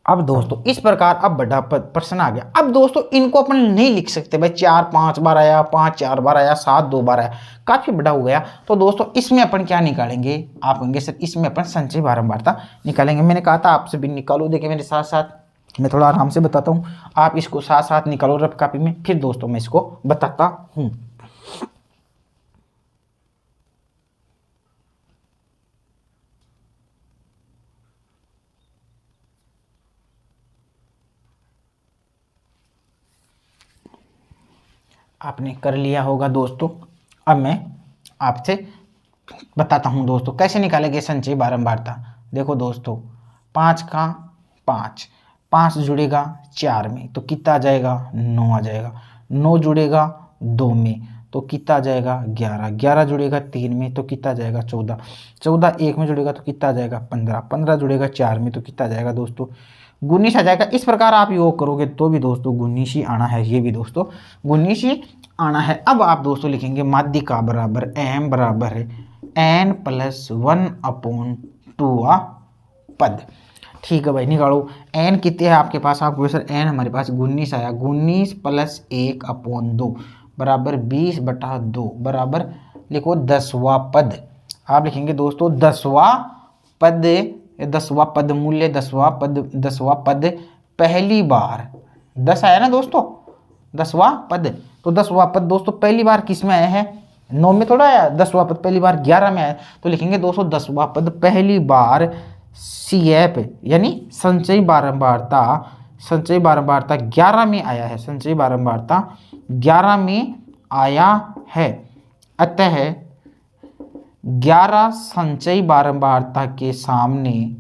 अब दोस्तों इस प्रकार अब बड़ा प्रश्न आ गया। अब दोस्तों इनको अपन नहीं लिख सकते भाई 4 5 बार आया, 5 4 बार आया, 7 2 बार आया, काफी बड़ा हो गया। तो दोस्तों इसमें अपन क्या निकालेंगे, आप कहेंगे सर इसमें अपन संचयी बारंबारता निकालेंगे। मैंने कहा था आपसे भी निकालो, देखिए मेरे साथ साथ, मैं थोड़ा आराम से बताता हूँ, आप इसको साथ साथ निकालो रफ कॉपी में, फिर दोस्तों मैं इसको बताता हूँ। आपने कर लिया होगा दोस्तों। अब मैं आपसे बताता हूं दोस्तों कैसे निकालेंगे संचयी बारंबारता। देखो दोस्तों 5 का 5, 5 जुड़ेगा 4 में तो कितना आ जाएगा 9 आ जाएगा, 9 जुड़ेगा 2 में तो कितना आ जाएगा 11, 11 जुड़ेगा 3 में तो कितना आ जाएगा 14, 14 1 में जुड़ेगा तो कितना आ जाएगा 15, 15 जुड़ेगा 4 में तो कितना आ जाएगा दोस्तों 19 आ जाएगा। इस प्रकार आप योग करोगे तो भी दोस्तों 19 ही आना है, ये भी दोस्तों 19 ही आना है। अब आप दोस्तों लिखेंगे माध्यिका बराबर m बराबर है n+1/2 पद। ठीक है भाई, निकालो n कितने है आपके पास। आपको सर n हमारे पास 19 आया, 19 + 1/2 बराबर 20/2 बराबर लिखो 10वां पद। आप लिखेंगे दोस्तों 10वां पद, 10वां पद मूल्य, 10वां पद पहली बार 10 आया ना दोस्तों, 10वां पद। तो 10वां पद दोस्तों पहली बार किस में आया है, 9 में थोड़ा आया। 10वां पद पहली बार 11 में आया, तो लिखेंगे दोस्तों 10वां पद पहली बार CF यानी संचयी बारंबारता 11 में आया है, संचयी बारंबारता 11 में आया है। अतः 11 संचयी बारंबारता के सामने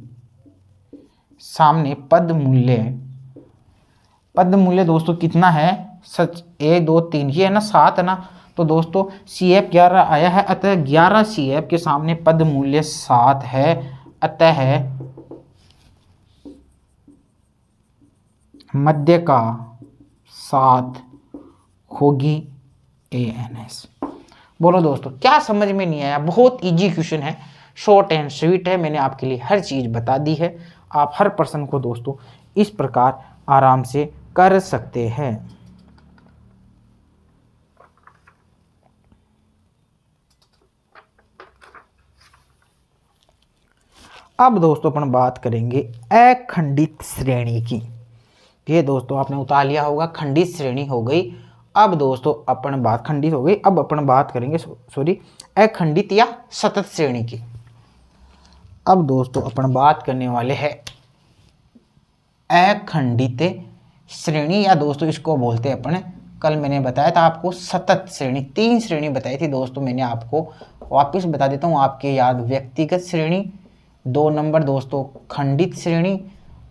पद मूल्य दोस्तों कितना है, 1 2 3 ये है ना, 7 है ना। तो दोस्तों CF 11 आया है, अतः 11 CF के सामने पद मूल्य 7 है। अतः माध्यिका 7 होगी ANS। बोलो दोस्तों क्या समझ में नहीं आया? बहुत इजी क्वेश्चन है, शॉर्ट एंड स्वीट है। मैंने आपके लिए हर चीज बता दी है। आप हर प्रश्न को दोस्तों इस प्रकार आराम से कर सकते हैं। अब दोस्तों अपन बात करेंगे अखंडित श्रेणी की। ये दोस्तों आपने उतार लिया होगा, खंडित श्रेणी हो गई। अब दोस्तों अपन बात खंडित हो गई, अब अपन बात करेंगे अखंडित या सतत श्रेणी की। अब दोस्तों अपन बात करने वाले हैं अखंडित श्रेणी, या दोस्तों इसको बोलते हैं अपन, कल मैंने बताया था आपको सतत श्रेणी। 3 श्रेणी बताई थी दोस्तों मैंने आपको, वापस बता देता हूँ आपके याद। व्यक्तिगत श्रेणी, 2 नंबर दोस्तों खंडित श्रेणी,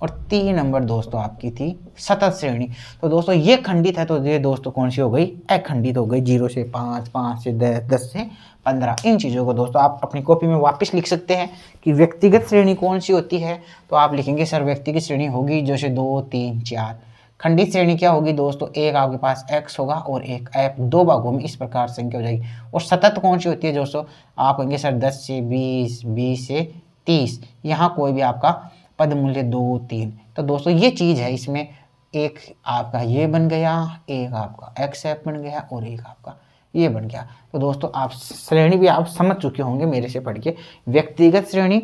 और 3 नंबर दोस्तों आपकी थी सतत श्रेणी। तो दोस्तों ये खंडित है, तो ये दोस्तों कौन सी हो गई, अखंडित हो गई। 0 से 5, 5 से 10, 10 से 15। इन चीज़ों को दोस्तों आप अपनी कॉपी में वापस लिख सकते हैं कि व्यक्तिगत श्रेणी कौन सी होती है। तो आप लिखेंगे सर व्यक्तिगत श्रेणी होगी जैसे 2 3 4। खंडित श्रेणी क्या होगी दोस्तों, एक आपके पास x होगा और एक f, 2 भागों में इस प्रकार संख्या हो जाएगी। और सतत कौन सी होती है दोस्तों, आप कहेंगे सर 10 से 20, 20 से 30, यहाँ कोई भी आपका पद मूल्य 2 3। तो दोस्तों ये चीज़ है, इसमें एक आपका ये बन गया, एक आपका XF बन गया और एक आपका ये बन गया। तो दोस्तों आप श्रेणी भी आप समझ चुके होंगे मेरे से पढ़ के, व्यक्तिगत श्रेणी,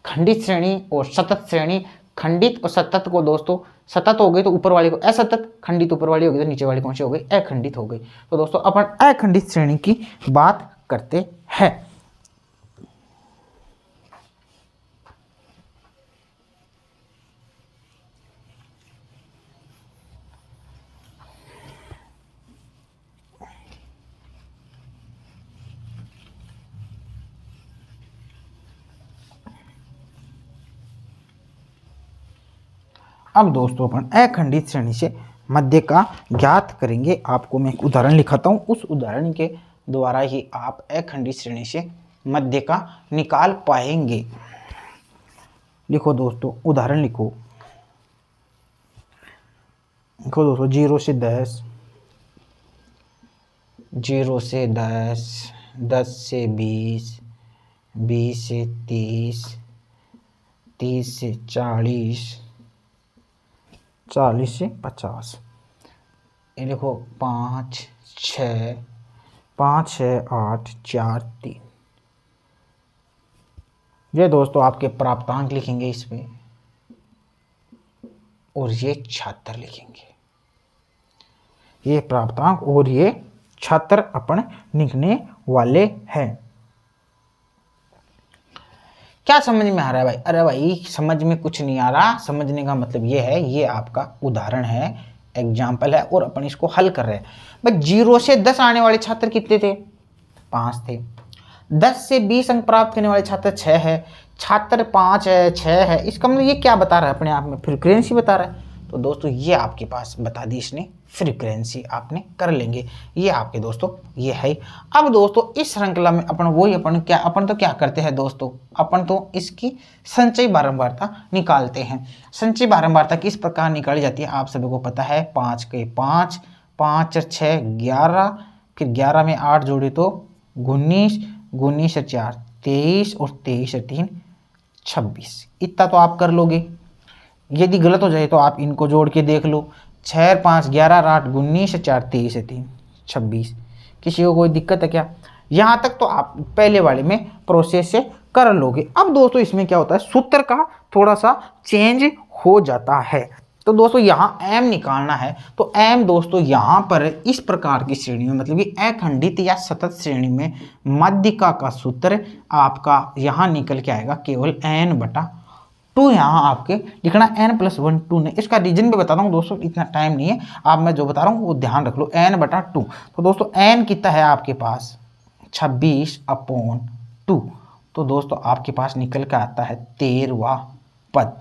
खंडित श्रेणी और सतत श्रेणी। खंडित और सतत को दोस्तों, सतत हो गई तो ऊपर वाली को असतत, खंडित ऊपर वाली हो गई तो नीचे वाली कौन सी हो गई, अखंडित हो गई। तो दोस्तों अपन अखंडित श्रेणी की बात करते हैं। अब दोस्तों अपन अखंडित श्रेणी से माध्यिका ज्ञात करेंगे। आपको मैं एक उदाहरण लिखाता हूँ, उस उदाहरण के द्वारा ही आप अखंडित श्रेणी से माध्यिका निकाल पाएंगे। लिखो दोस्तों, उदाहरण लिखो दोस्तों, 0 से 10, 0 से 10, 10 से 20, 20 से 30, 30 से 40, 40 से 50। ये देखो 5 6, 5 6 8 4 3। ये दोस्तों आपके प्राप्तांक लिखेंगे इसमें, और ये छात्र लिखेंगे। ये प्राप्तांक और ये छात्र अपन लिखने वाले हैं। क्या समझ में आ रहा है भाई? अरे भाई समझ में कुछ नहीं आ रहा। समझने का मतलब ये है, ये आपका उदाहरण है, एग्जाम्पल है, और अपन इसको हल कर रहे हैं। भाई 0 से 10 आने वाले छात्र कितने थे, 5 थे। 10 से 20 अंक प्राप्त करने वाले छात्र 6 है, छात्र 5 है, 6 है। इसका मतलब ये क्या बता रहा है, अपने आप में फ्रीक्वेंसी बता रहा है। तो दोस्तों ये आपके पास बता दी इसने फ्रीक्वेंसी, आपने कर लेंगे। ये आपके दोस्तों ये है। अब दोस्तों इस श्रृंखला में अपन तो क्या करते हैं दोस्तों, अपन तो इसकी संचयी बारंबारता निकालते हैं। संचयी बारंबारता किस प्रकार निकाली जाती है आप सभी को पता है। 5 के 5, 5 और 6 11, फिर 11 में 8 जोड़े तो 19, 19 और 4 23 और 23 और 3 26। इतना तो आप कर लोगे। यदि गलत हो जाए तो आप इनको जोड़ के देख लो। 6 5 11 8 19 4 23 3 26। किसी को कोई दिक्कत है क्या? यहाँ तक तो आप पहले वाले में प्रोसेस से कर लोगे। अब दोस्तों इसमें क्या होता है, सूत्र का थोड़ा सा चेंज हो जाता है। तो दोस्तों यहाँ m निकालना है तो m दोस्तों यहाँ पर इस प्रकार की श्रेणी में, मतलब कि अखंडित या सतत श्रेणी में माध्यिका का सूत्र आपका यहाँ निकल के आएगा केवल n/2। यहाँ आपके लिखना n+1 2 ने। इसका रीजन भी बता रहा हूँ दोस्तों, इतना टाइम नहीं है, आप मैं जो बता रहा हूँ वो ध्यान रख लो। n/2 तो दोस्तों n कितना है आपके पास 26/2। तो दोस्तों आपके पास निकल के आता है 13वां पद।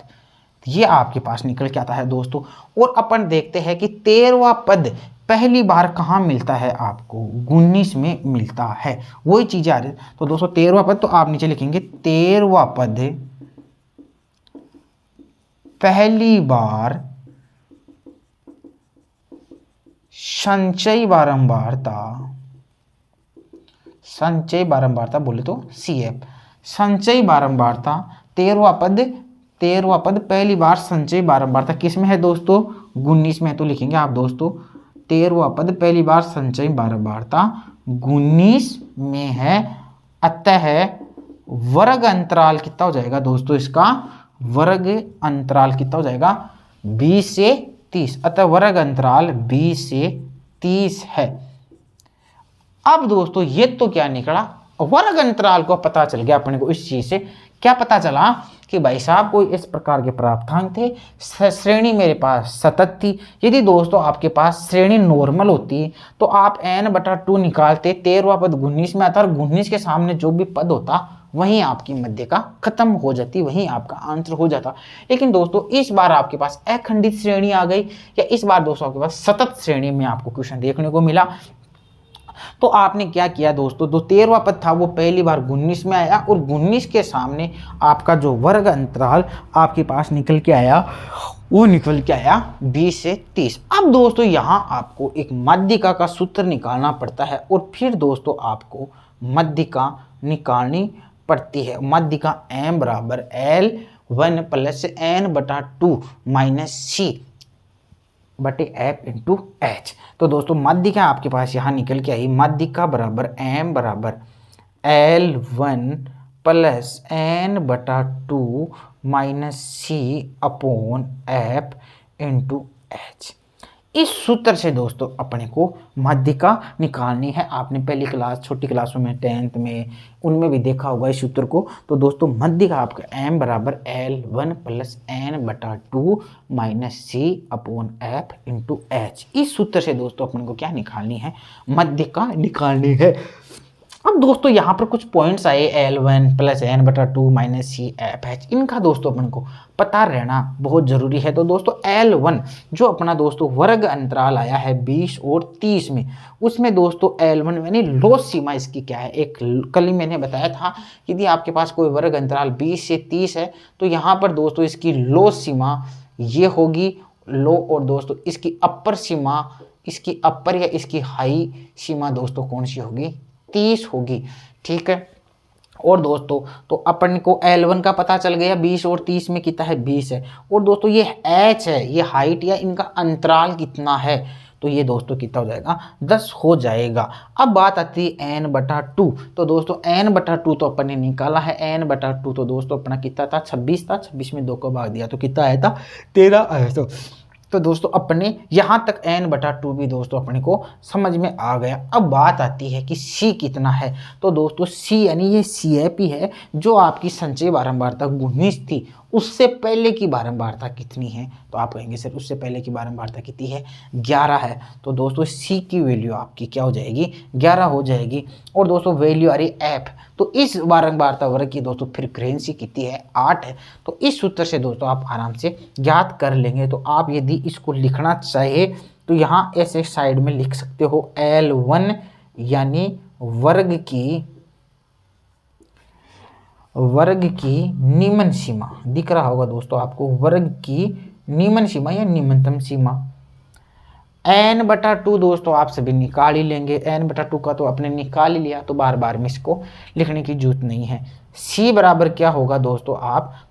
ये आपके पास निकल के आता है दोस्तों। और अपन देखते हैं कि 13वां पद पहली बार कहाँ मिलता है आपको, 19 में मिलता है। वही चीजें आ रही है। तो दोस्तों 13वां पद तो आप नीचे लिखेंगे 13वां पद पहली बार संचयी बारंबारता बोले तो CF संचयी बारंबारता 13वां पद पहली बार संचयी बारंबारता किस में है दोस्तों, 19 में। तो लिखेंगे आप दोस्तों 13वां पद पहली बार संचयी बारंबारता 19 में है। अतः वर्ग अंतराल कितना हो जाएगा दोस्तों, इसका वर्ग अंतराल कितना हो जाएगा 20 से 30। अतः वर्ग अंतराल 20 से 30 है। अब दोस्तों ये तो क्या निकला, वर्ग अंतराल को पता चल गया अपने को। इस चीज से क्या पता चला कि भाई साहब कोई इस प्रकार के प्राप्तांक थे, श्रेणी मेरे पास सतत थी। यदि दोस्तों आपके पास श्रेणी नॉर्मल होती तो आप n/2 निकालते, 13वां पद 19 में आता और 19 के सामने जो भी पद होता वहीं आपकी माध्यिका खत्म हो जाती, वहीं आपका आंसर हो जाता। लेकिन दोस्तों इस बार आपके पास अखंडित श्रेणी आ गई, या इस बार दोस्तों आपके पास सतत श्रेणी में आपको क्वेश्चन देखने को मिला। तो आपने क्या किया दोस्तों, जो 13वां पद था वो पहली बार 19 में आया और 19 के सामने आपका जो वर्ग अंतराल आपके पास निकल के आया वो निकल के आया 20 से 30। अब दोस्तों यहाँ आपको एक माध्यिका का सूत्र निकालना पड़ता है और फिर दोस्तों आपको माध्यिका निकालनी पड़ती है। माध्यिका m बराबर L1 + n/2 - C बटे F इंटू H। तो दोस्तों माध्यिका आपके पास यहाँ निकल के आई, माध्यिका बराबर m बराबर L1 + n/2 - C/F into H। इस सूत्र से दोस्तों अपने को माध्यिका निकालनी है। आपने पहली क्लास, छोटी क्लासों में, 10th में, उनमें भी देखा होगा इस सूत्र को। तो दोस्तों माध्यिका आपका m बराबर L1 + n/2 - C/F into H। इस सूत्र से दोस्तों अपने को क्या निकालनी है, माध्यिका निकालनी है। अब दोस्तों यहाँ पर कुछ पॉइंट्स आए, L1 + n/2 - C/F, इनका दोस्तों अपन को पता रहना बहुत जरूरी है। तो दोस्तों L1 जो अपना दोस्तों वर्ग अंतराल आया है 20 और 30 में, उसमें दोस्तों L1 यानी लॉ सीमा इसकी क्या है, एक कल ही मैंने बताया था यदि आपके पास कोई वर्ग अंतराल 20 से 30 है तो यहाँ पर दोस्तों इसकी लॉ सीमा ये होगी लो, और दोस्तों इसकी अपर सीमा, इसकी अपर या इसकी हाई सीमा दोस्तों कौन सी होगी, 30 होगी। ठीक है। और दोस्तों तो अपन को L1 का पता चल गया, 20 और 30 में कितना है, 20 है। और दोस्तों ये H है, ये हाइट या इनका अंतराल कितना है, तो ये दोस्तों कितना हो जाएगा, 10 हो जाएगा। अब बात आती है n/2। तो दोस्तों n/2 तो अपन ने निकाला है, n/2 तो दोस्तों अपना कितना था, 26 था। 26 में 2 को भाग दिया तो कितना आया था, 13 आया। तो दोस्तों अपने यहाँ तक n/2 भी दोस्तों अपने को समझ में आ गया। अब बात आती है कि C कितना है। तो दोस्तों C यानी ये CF है, जो आपकी संचयी बारंबारता 19 थी उससे पहले की बारंबारता कितनी है, तो आप कहेंगे सर उससे पहले की बारंबारता कितनी है, 11 है। तो दोस्तों सी की वैल्यू आपकी क्या हो जाएगी, 11 हो जाएगी। और दोस्तों वैल्यू आ रही एफ, तो इस बारंबारता वर्ग की दोस्तों फ्रीक्वेंसी कितनी है, 8 है। तो इस सूत्र से दोस्तों आप आराम से ज्ञात कर लेंगे। तो आप यदि इसको लिखना चाहे तो यहाँ ऐसे साइड में लिख सकते हो L1 यानी वर्ग की निम्न सीमा, दिख रहा होगा दोस्तों आपको, वर्ग की निम्न सीमा या निम्नतम सीमा n/2 दोस्तों आप सभी निकाल ही लेंगे। n/2 का तो आपने निकाल ही लिया, तो बार बार में इसको लिखने की जरूरत नहीं है। c बराबर क्या होगा दोस्तों,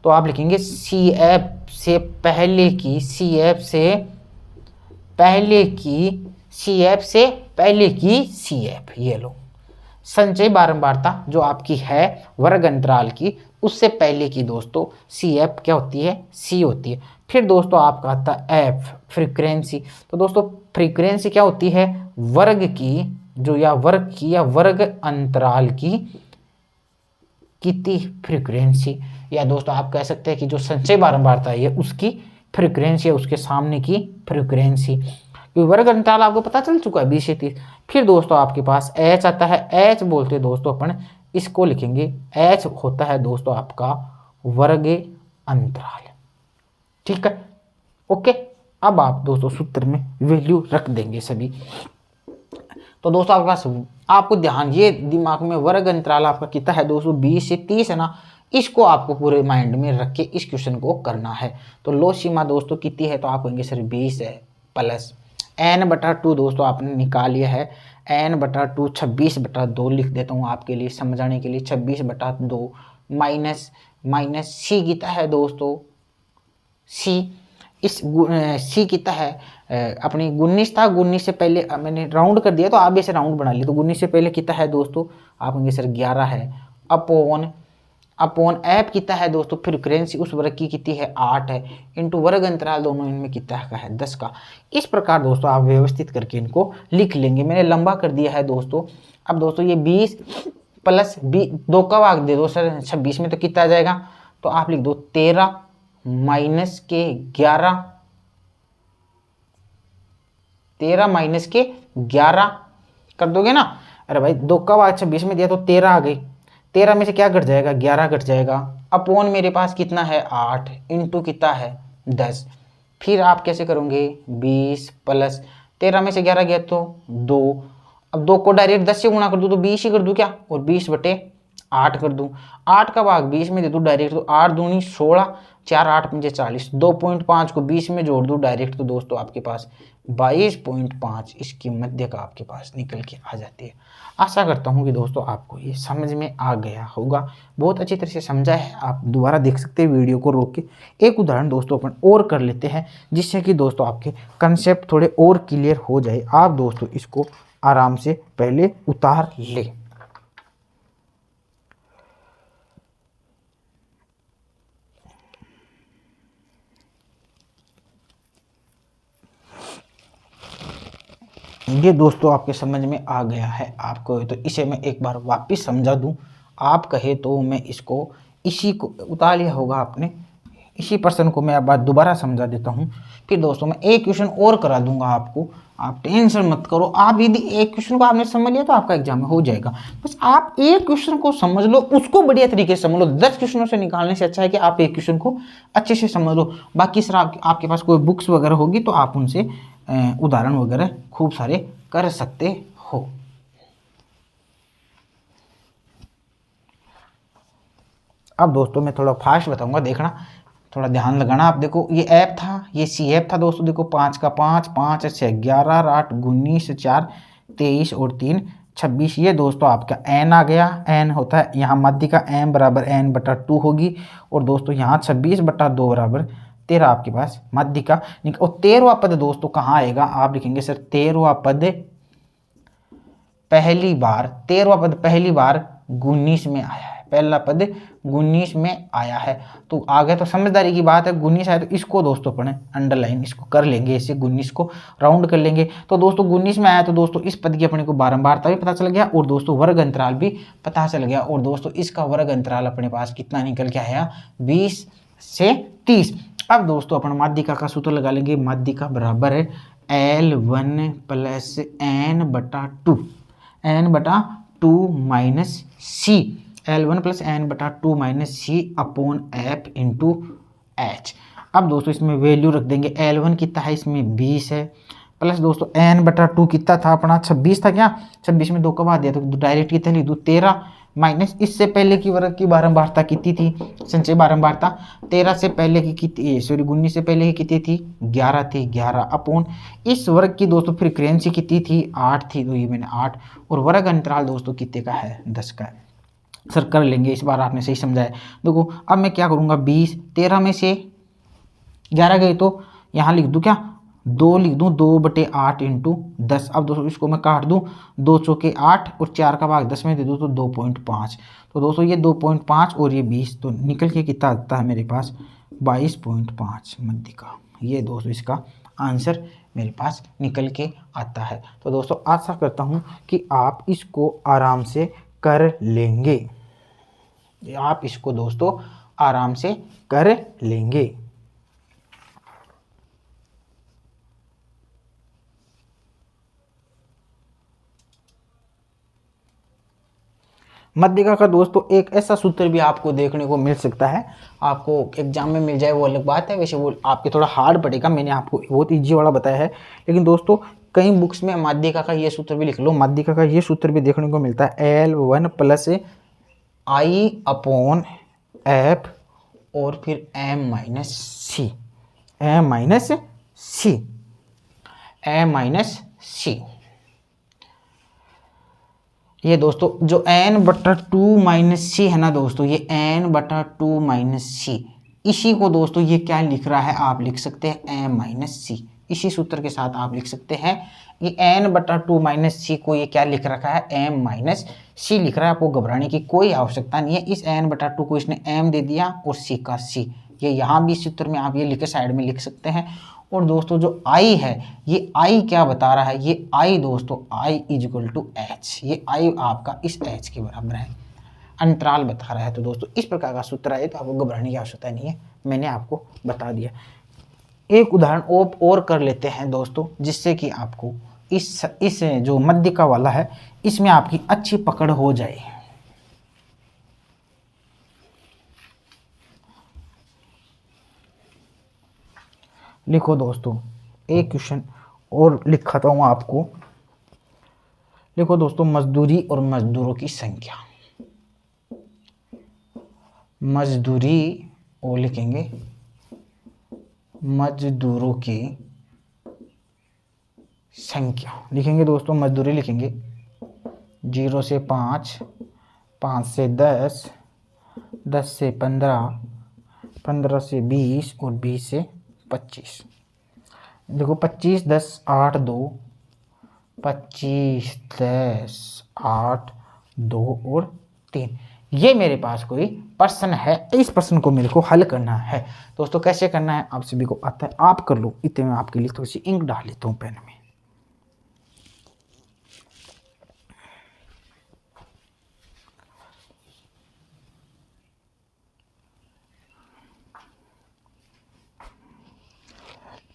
तो आप लिखेंगे CF से पहले की, CF, ये लो संचयी बारंबारता जो आपकी है वर्ग अंतराल की, उससे पहले की दोस्तों CF क्या होती है, C होती है। फिर दोस्तों आपका आता है F फ्रीक्वेंसी। तो दोस्तों फ्रीक्वेंसी क्या होती है, वर्ग की या वर्ग अंतराल की कितनी फ्रीक्वेंसी, या दोस्तों आप कह सकते हैं कि जो संचयी बारंबारता है उसकी फ्रीक्वेंसी है, उसके सामने की फ्रीक्वेंसी। वर्ग अंतराल आपको पता चल चुका है 20 से 30। फिर दोस्तों आपके पास H आता है, H बोलते हैं दोस्तों अपन इसको लिखेंगे, H होता है दोस्तों आपका वर्ग अंतराल, ठीक है, ओके। अब आप दोस्तों सूत्र में वैल्यू रख देंगे सभी। तो दोस्तों आपके पास, आपको ध्यान ये दिमाग में, वर्ग अंतराल आपका कितना है दोस्तों, 20 से 30 है ना, इसको आपको पूरे माइंड में रख के इस क्वेश्चन को करना है। तो लो सीमा दोस्तों कितनी है, तो आप कहेंगे सर 20 है, प्लस n/2 दोस्तों आपने निकाल लिया है, n/2 26/2 लिख देता हूँ आपके लिए समझाने के लिए, 26/2 माइनस सी कितना है दोस्तों, सी कितना है अपनी 19 था, 19 से पहले मैंने राउंड कर दिया तो आप भी ऐसे राउंड बना लिए, तो 19 से पहले कितना है दोस्तों, आप कहेंगे सर 11 है, अपॉन एफ कितना है दोस्तों, फ्रीक्वेंसी उस वर्ग की कितनी है, 8 है, इंटू वर्ग अंतराल दोनों इनमें कितना का है, 10 का। इस प्रकार दोस्तों आप व्यवस्थित करके इनको लिख लेंगे। मैंने लंबा कर दिया है दोस्तों। अब दोस्तों ये 20 प्लस 2 का भाग दे दो सर 26 में, तो कितना आ जाएगा, तो आप लिख दो 13 माइनस के 11, 13 माइनस के 11 कर दोगे ना। अरे भाई 2 का भाग 26 में दिया तो 13 आ गई, 13 में से क्या घट जाएगा, 11 घट जाएगा, अपॉन मेरे पास कितना है 8, इंटू कितना है 10। फिर आप कैसे करोगे, 20 प्लस 13 में से 11 गया तो 2, अब 2 को डायरेक्ट 10 से गुणा कर दूँ तो 20 ही कर दूँ क्या, और 20/8 कर दूँ, 8 का भाग 20 में दे दूँ डायरेक्ट, तो 8 दूनी 16, 4 8 5 40, 2.5 को 20 में जोड़ दूँ डायरेक्ट, तो दोस्तों आपके पास 22.5 इसकी मध्य का आपके पास निकल के आ जाती है। आशा करता हूँ कि दोस्तों आपको ये समझ में आ गया होगा, बहुत अच्छी तरह से समझा है। आप दोबारा देख सकते हैं वीडियो को रोक के। एक उदाहरण दोस्तों अपन और कर लेते हैं, जिससे कि दोस्तों आपके कंसेप्ट थोड़े और क्लियर हो जाए। आप दोस्तों इसको आराम से पहले उतार ले। ये दोस्तों आपके समझ में आ गया है आपको, तो इसे मैं एक बार वापस समझा दूं, आप कहे तो मैं इसको इसी को उतार लिया होगा आपने, इसी पर्सन को मैं अब बात दोबारा समझा देता हूं। फिर दोस्तों मैं एक क्वेश्चन और करा दूंगा आपको, आप टेंशन मत करो। आप यदि एक क्वेश्चन को आपने समझ लिया तो आपका एग्जाम में हो जाएगा। बस आप एक क्वेश्चन को समझ लो, उसको बढ़िया तरीके से समझ लो। 10 क्वेश्चनों से निकालने से अच्छा है कि आप एक क्वेश्चन को अच्छे से समझ लो। बाकी सर आपके पास कोई बुक्स वगैरह होगी तो आप उनसे उदाहरण वगैरह खूब सारे कर सकते हो। अब दोस्तों मैं थोड़ा फास्ट बताऊंगा, देखना थोड़ा ध्यान लगाना। आप देखो ये ऐप था, ये सी ऐप था दोस्तों। देखो 5 का 5, 5 6 11, 8 19, 4 23 और 3 26। ये दोस्तों आपका n आ गया। n होता है यहाँ मध्य का, m बराबर n/2 होगी। और दोस्तों यहाँ 26/2 बराबर 13 आपके पास मध्य का। और 13वां पद दोस्तों कहाँ आएगा, आप लिखेंगे सर 13वां पद पहली बार, 13वां पद पहली बार 19 में आया है। पहला पद 19 में आया है, तो आगे तो समझदारी की बात है। 19 आया तो इसको दोस्तों अपन अंडरलाइन इसको कर लेंगे, इसे 19 को राउंड कर लेंगे। तो दोस्तों 19 में आया तो दोस्तों इस पद की अपने को बारंबारता भी पता चल गया, और दोस्तों वर्ग अंतराल भी पता चल गया। और दोस्तों इसका वर्ग अंतराल अपने पास कितना निकल के आया, 20 से 30। अब दोस्तों अपन माध्यिका का सूत्र लगा लेंगे। माध्यिका बराबर है L1 plus n/2, n/2 minus C, L1 plus n/2 minus C upon F into H. अब दोस्तों इसमें वैल्यू रख देंगे। L1 कितना है, इसमें 20 है, प्लस दोस्तों n/2 कितना था अपना, 26 था क्या, 26 में 2 का बाद दिया तो डायरेक्ट कितना लिख दूँ 13, माइनस इससे पहले की वर्ग की बारंबारता कितनी थी, संचय बारंबारता 13 से पहले की कितनी, सॉरी 19 से पहले की कितनी थी, 11 थी, 11 अपॉन इस वर्ग की दोस्तों फ्रीक्वेंसी कितनी थी, 8 थी, तो ये मैंने 8, और वर्ग अंतराल दोस्तों कितने का है, 10 का है। सर कर लेंगे, इस बार आपने सही समझाया। देखो अब मैं क्या करूँगा, 20, 13 में से 11 गए तो यहाँ लिख दूँ क्या, 2 लिख दूँ, 2/8 इंटू 10। अब दोस्तों इसको मैं काट दूँ, 2 चौके 8 और 4 का भाग 10 में दे दूँ तो 2.5। तो दोस्तों ये 2.5 और ये 20, तो निकल के कितना आता है मेरे पास 22.5 माध्यिका। ये दोस्तों इसका आंसर मेरे पास निकल के आता है। तो दोस्तों आशा करता हूँ कि आप इसको आराम से कर लेंगे, आप इसको दोस्तों आराम से कर लेंगे। माध्यिका का दोस्तों एक ऐसा सूत्र भी आपको देखने को मिल सकता है, आपको एग्जाम में मिल जाए वो अलग बात है, वैसे वो आपके थोड़ा हार्ड पड़ेगा, मैंने आपको बहुत इजी वाला बताया है। लेकिन दोस्तों कई बुक्स में माध्यिका का ये सूत्र भी लिख लो, माध्यिका का ये सूत्र भी देखने को मिलता है L1 plus I upon F और फिर m माइनस सी, m माइनस सी, m माइनस सी। ये दोस्तों जो n/2 माइनस सी है ना दोस्तों, ये n/2 माइनस सी, इसी को दोस्तों ये क्या लिख रहा है, आप लिख सकते हैं m माइनस सी। इसी सूत्र के साथ आप लिख सकते हैं ये n/2 माइनस सी को ये क्या लिख रखा है, m माइनस सी लिख रहा है। आपको घबराने की कोई आवश्यकता नहीं है, इस n/2 को इसने m दे दिया और c का c, ये यहाँ भी इस सूत्र में आप ये लिखे साइड में लिख सकते हैं। और दोस्तों जो I है, ये I क्या बता रहा है, ये I दोस्तों I =H, ये I आपका इस H के बराबर है, अंतराल बता रहा है। तो दोस्तों इस प्रकार का सूत्र है, तो आपको घबराने की आवश्यकता नहीं है, मैंने आपको बता दिया। एक उदाहरण और कर लेते हैं दोस्तों, जिससे कि आपको इस जो माध्यिका वाला है इसमें आपकी अच्छी पकड़ हो जाए। लिखो दोस्तों, एक क्वेश्चन और लिखाता हूँ आपको। लिखो दोस्तों, मजदूरी और मजदूरों की संख्या, मजदूरी और लिखेंगे मजदूरों की संख्या, लिखेंगे दोस्तों मजदूरी लिखेंगे 0 से 5, 5 से 10, 10 से 15, 15 से 20 और 20 से 25। देखो 25, 10, 8, 2, 25, 10, 8, 2 और 3। ये मेरे पास कोई प्रश्न है, इस प्रश्न को मेरे को हल करना है। दोस्तों कैसे करना है आप सभी को आता है, आप कर लो। इतने में आपके लिए थोड़ी सी इंक डाल लेता हूँ पेन में।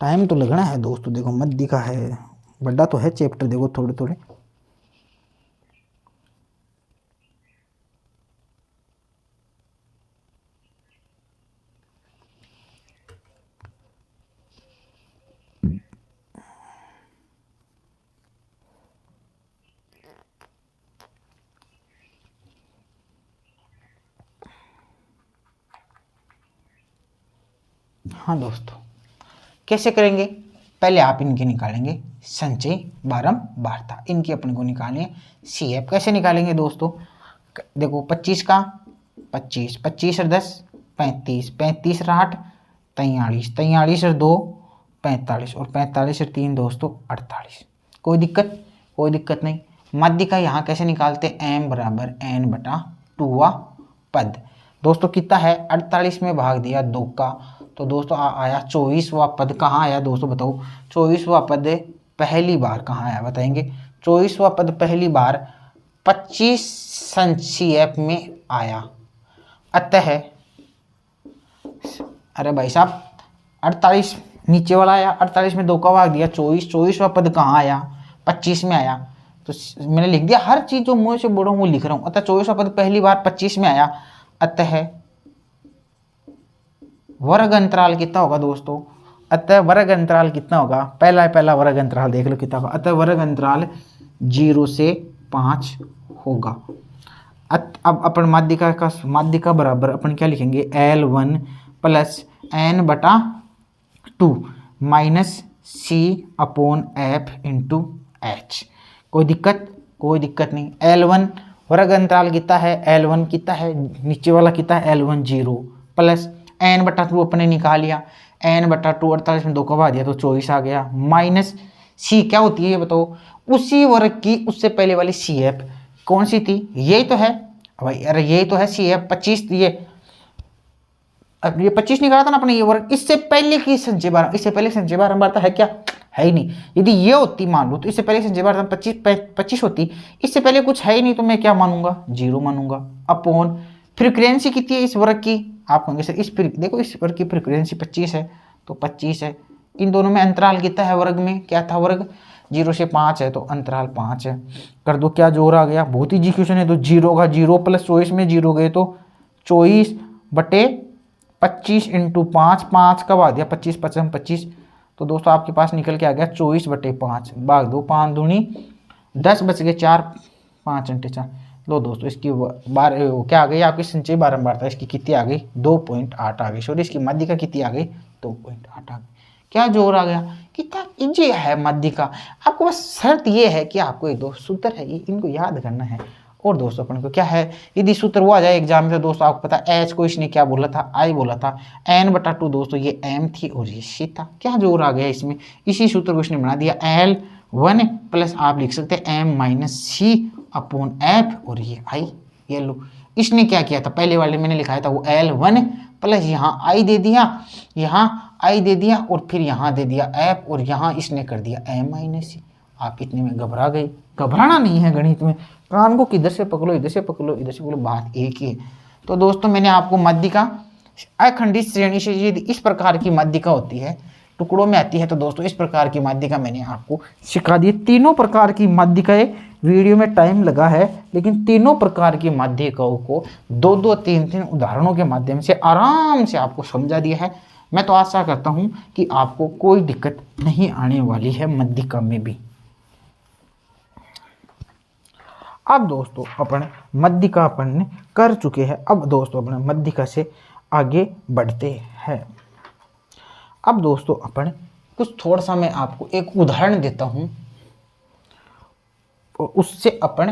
टाइम तो लगना है दोस्तों, देखो माध्यिका है, बड़ा तो है चैप्टर, देखो थोड़े थोड़े। हाँ दोस्तों कैसे करेंगे, पहले आप इनके निकालेंगे संचय बारंबारता, इनकी अपने को निकालें CF। कैसे निकालेंगे दोस्तों, देखो 25 का 25, 25 और 10 35, 35 और 8 43, 43 और 2 45 और 45 और 3 दोस्तों 48। कोई दिक्कत नहीं। माध्यिका यहाँ कैसे निकालते, m बराबर n/2 पद। दोस्तों कितना है, 48 में भाग दिया 2 का, तो दोस्तों आया 24वां पद। कहाँ आया दोस्तों बताओ, 24वां पद पहली बार कहाँ आया बताएंगे। 24वां पद पहली बार 25 CF में आया, अतः अरे भाई साहब 48 नीचे वाला आया, 48 में 2 का भाग दिया 24, 24वां पद कहाँ आया, 25 में आया। तो मैंने लिख दिया, हर चीज जो मुंह से बोल रहा हूँ वो लिख रहा हूँ। अतः 24वां पद पहली बार 25 में आया, अतः वर्ग अंतराल कितना होगा दोस्तों, अतः वर्ग अंतराल कितना होगा, पहला वर्ग अंतराल देख लो कितना होगा। अतः वर्ग अंतराल 0 से 5 होगा। अब अपन माध्यिका बराबर अपन क्या लिखेंगे, L1 प्लस n बटा 2 minus C upon F into H। कोई दिक्कत नहीं। L1 वर्ग अंतराल कितना है, L1 कितना है, नीचे वाला कितना है, L1 0 प्लस n बटा 2 अपने निकाल लिया, n बटा 2 48 में 2 का भाग दिया तो 24 आ गया, माइनस C क्या होती है ये बताओ, उसी वर्ग की उससे पहले वाली CF कौन सी थी, यही तो है भाई, अरे यही तो है CF 25, ये 25 निकाला था ना अपने ये वर्ग, इससे पहले की संचय बारंबार, इससे पहले संचय बारंबारता है क्या, है ही नहीं। यदि ये होती मान लो तो इससे पहले संचय बारंबारता 25 होती, इससे पहले कुछ है ही नहीं तो मैं क्या मानूंगा, 0 मानूंगा। अपॉन फ्रीक्वेंसी कितनी है इस वर्ग की, आप कहोगे सर देखो इस वर्ग की फ्रीक्वेंसी 25 है तो 25 है। इन दोनों में अंतराल कितना है वर्ग में, क्या था वर्ग, 0 से 5 है तो अंतराल 5 है। कर दो क्या जोर आ गया, बहुत ईजी क्वेश्चन है। तो 0 का 0 प्लस 24 में 0 गए तो 24 बटे 25 इंटू 5, 5 कब आ गया 25 55 25, तो दोस्तों आपके पास निकल के आ गया 24 बटे 5, भाग दो 5 दूनी 10 बच गए 4, 5 इंटू 4। लो दोस्तों इसकी क्या आ गई आपकी संचयी बारंबारता, इसकी कितनी आ गई 2.8 आ गई, सॉरी इसकी माध्यिका कितनी आ गई 2.8 आ गई। क्या जोर आ गया, कितना इजी है माध्यिका। आपको बस शर्त ये है कि आपको एक दो सूत्र है ये इनको याद करना है। और दोस्तों अपन को क्या है, यदि सूत्र वो आ जाए एग्जाम में तो दोस्तों आपको पता है एच को इसने क्या बोला था, आई बोला था, एन बटा 2 दोस्तों ये एम थी और ये सी था। क्या जोर आ गया इसमें, इसी सूत्र को इसने बना दिया L1 प्लस आप लिख सकते हैं M minus C upon F और ये आई। ये लो इसने क्या किया था, पहले वाले मैंने लिखाया था वो L1 प्लस यहाँ आई दे दिया, यहाँ आई दे दिया और फिर यहाँ दे दिया एफ और यहाँ इसने कर दिया एम माइनस सी। आप इतने में घबरा गए, घबराना नहीं है गणित में, कान को किधर से पकड़ो, इधर से पकड़ो, इधर से पकड़ो, बात एक ही है। तो दोस्तों मैंने आपको माध्यिका अखंडित श्रेणी से यदि इस प्रकार की माध्यिका होती है, टुकड़ों में आती है, तो दोस्तों इस प्रकार की माध्यिका मैंने आपको सिखा दी। तीनों प्रकार की माध्यिकाएं, वीडियो में टाइम लगा है लेकिन तीनों प्रकार की माध्यिकाओं को 2-2 3-3 उदाहरणों के माध्यम से आराम से आपको समझा दिया है। मैं तो आशा करता हूं कि आपको कोई दिक्कत नहीं आने वाली है माध्यिका में भी। अब दोस्तों अपन माध्यिका अपन कर चुके हैं, अब दोस्तों अपन माध्यिका से आगे बढ़ते हैं। अब दोस्तों अपन कुछ थोड़ा सा मैं आपको एक उदाहरण देता हूं और उससे अपन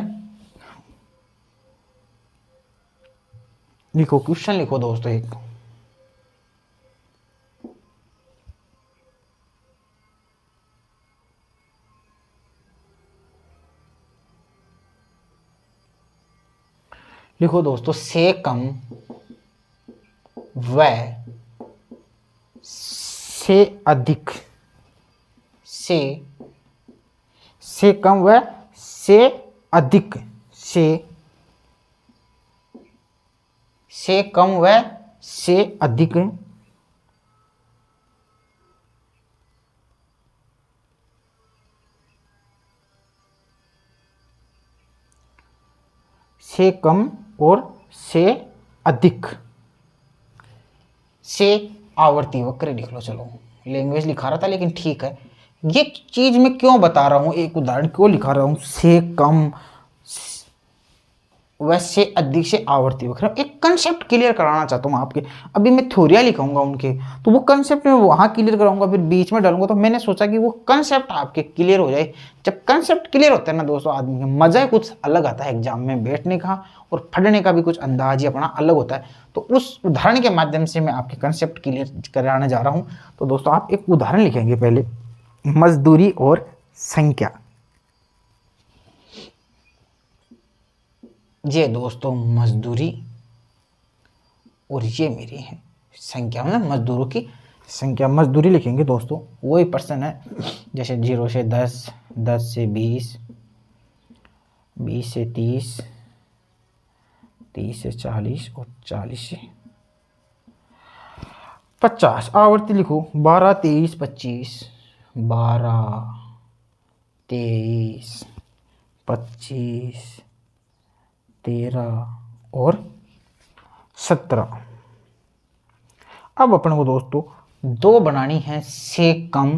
लिखो, क्वेश्चन लिखो दोस्तों एक, लिखो दोस्तों से कम व से अधिक, से कम व से अधिक, से कम व से अधिक से कम और से अधिक से आवर्ती वक्र लिख लो। चलो लैंग्वेज लिखा रहा था लेकिन ठीक है, ये चीज मैं क्यों बता रहा हूं, एक उदाहरण क्यों लिखा रहा हूं, से कम वैसे अधिक से आवर्ती वक्र, एक कंसेप्ट क्लियर कराना चाहता हूँ आपके। अभी मैं थ्योरिया लिखाऊंगा उनके तो वो कंसेप्ट में वहां क्लियर कराऊंगा, फिर बीच में डालूंगा, तो मैंने सोचा कि वो कंसेप्ट आपके क्लियर हो जाए। जब कंसेप्ट क्लियर होता है ना दोस्तों, आदमी का मजा कुछ अलग आता है एग्जाम में बैठने का और पढ़ने का भी कुछ अंदाज ही अपना अलग होता है। तो उस उदाहरण के माध्यम से मैं आपके कंसेप्ट क्लियर कराने जा रहा हूँ। तो दोस्तों आप एक उदाहरण लिखेंगे पहले, मजदूरी और संख्या। ये दोस्तों मजदूरी और ये मेरी है संख्या, मतलब मजदूरों की संख्या। मजदूरी लिखेंगे दोस्तों, वही पर्सन है जैसे 0 से 10, 10 से 20, 20 से 30, 30 से 40 और 40 से 50। आवर्ती लिखो 12 23 25, 12 23 25 13 और 17। अब अपन को दोस्तों दो बनानी है से कम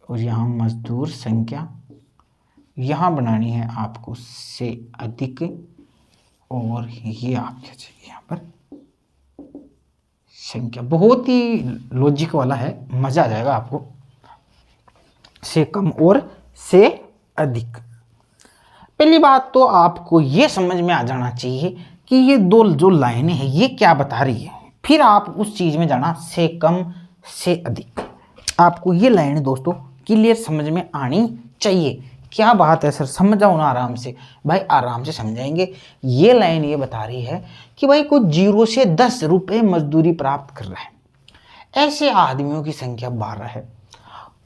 और यहाँ मजदूर संख्या, यहाँ बनानी है आपको से अधिक, और ये आपके चाहिए यहाँ पर संख्या। बहुत ही लॉजिक वाला है, मजा आ जाएगा आपको। से कम और से अधिक। पहली बात तो आपको ये समझ में आ जाना चाहिए कि ये दो जो लाइनें हैं ये क्या बता रही है, फिर आप उस चीज में जाना से कम से अधिक। आपको ये लाइनें दोस्तों क्लियर समझ में आनी चाहिए। क्या बात है सर, समझाओ ना आराम से। भाई आराम से समझाएंगे। ये लाइन ये बता रही है कि भाई कोई 0 से 10 रुपए मजदूरी प्राप्त कर रहा है, ऐसे आदमियों की संख्या 12 है,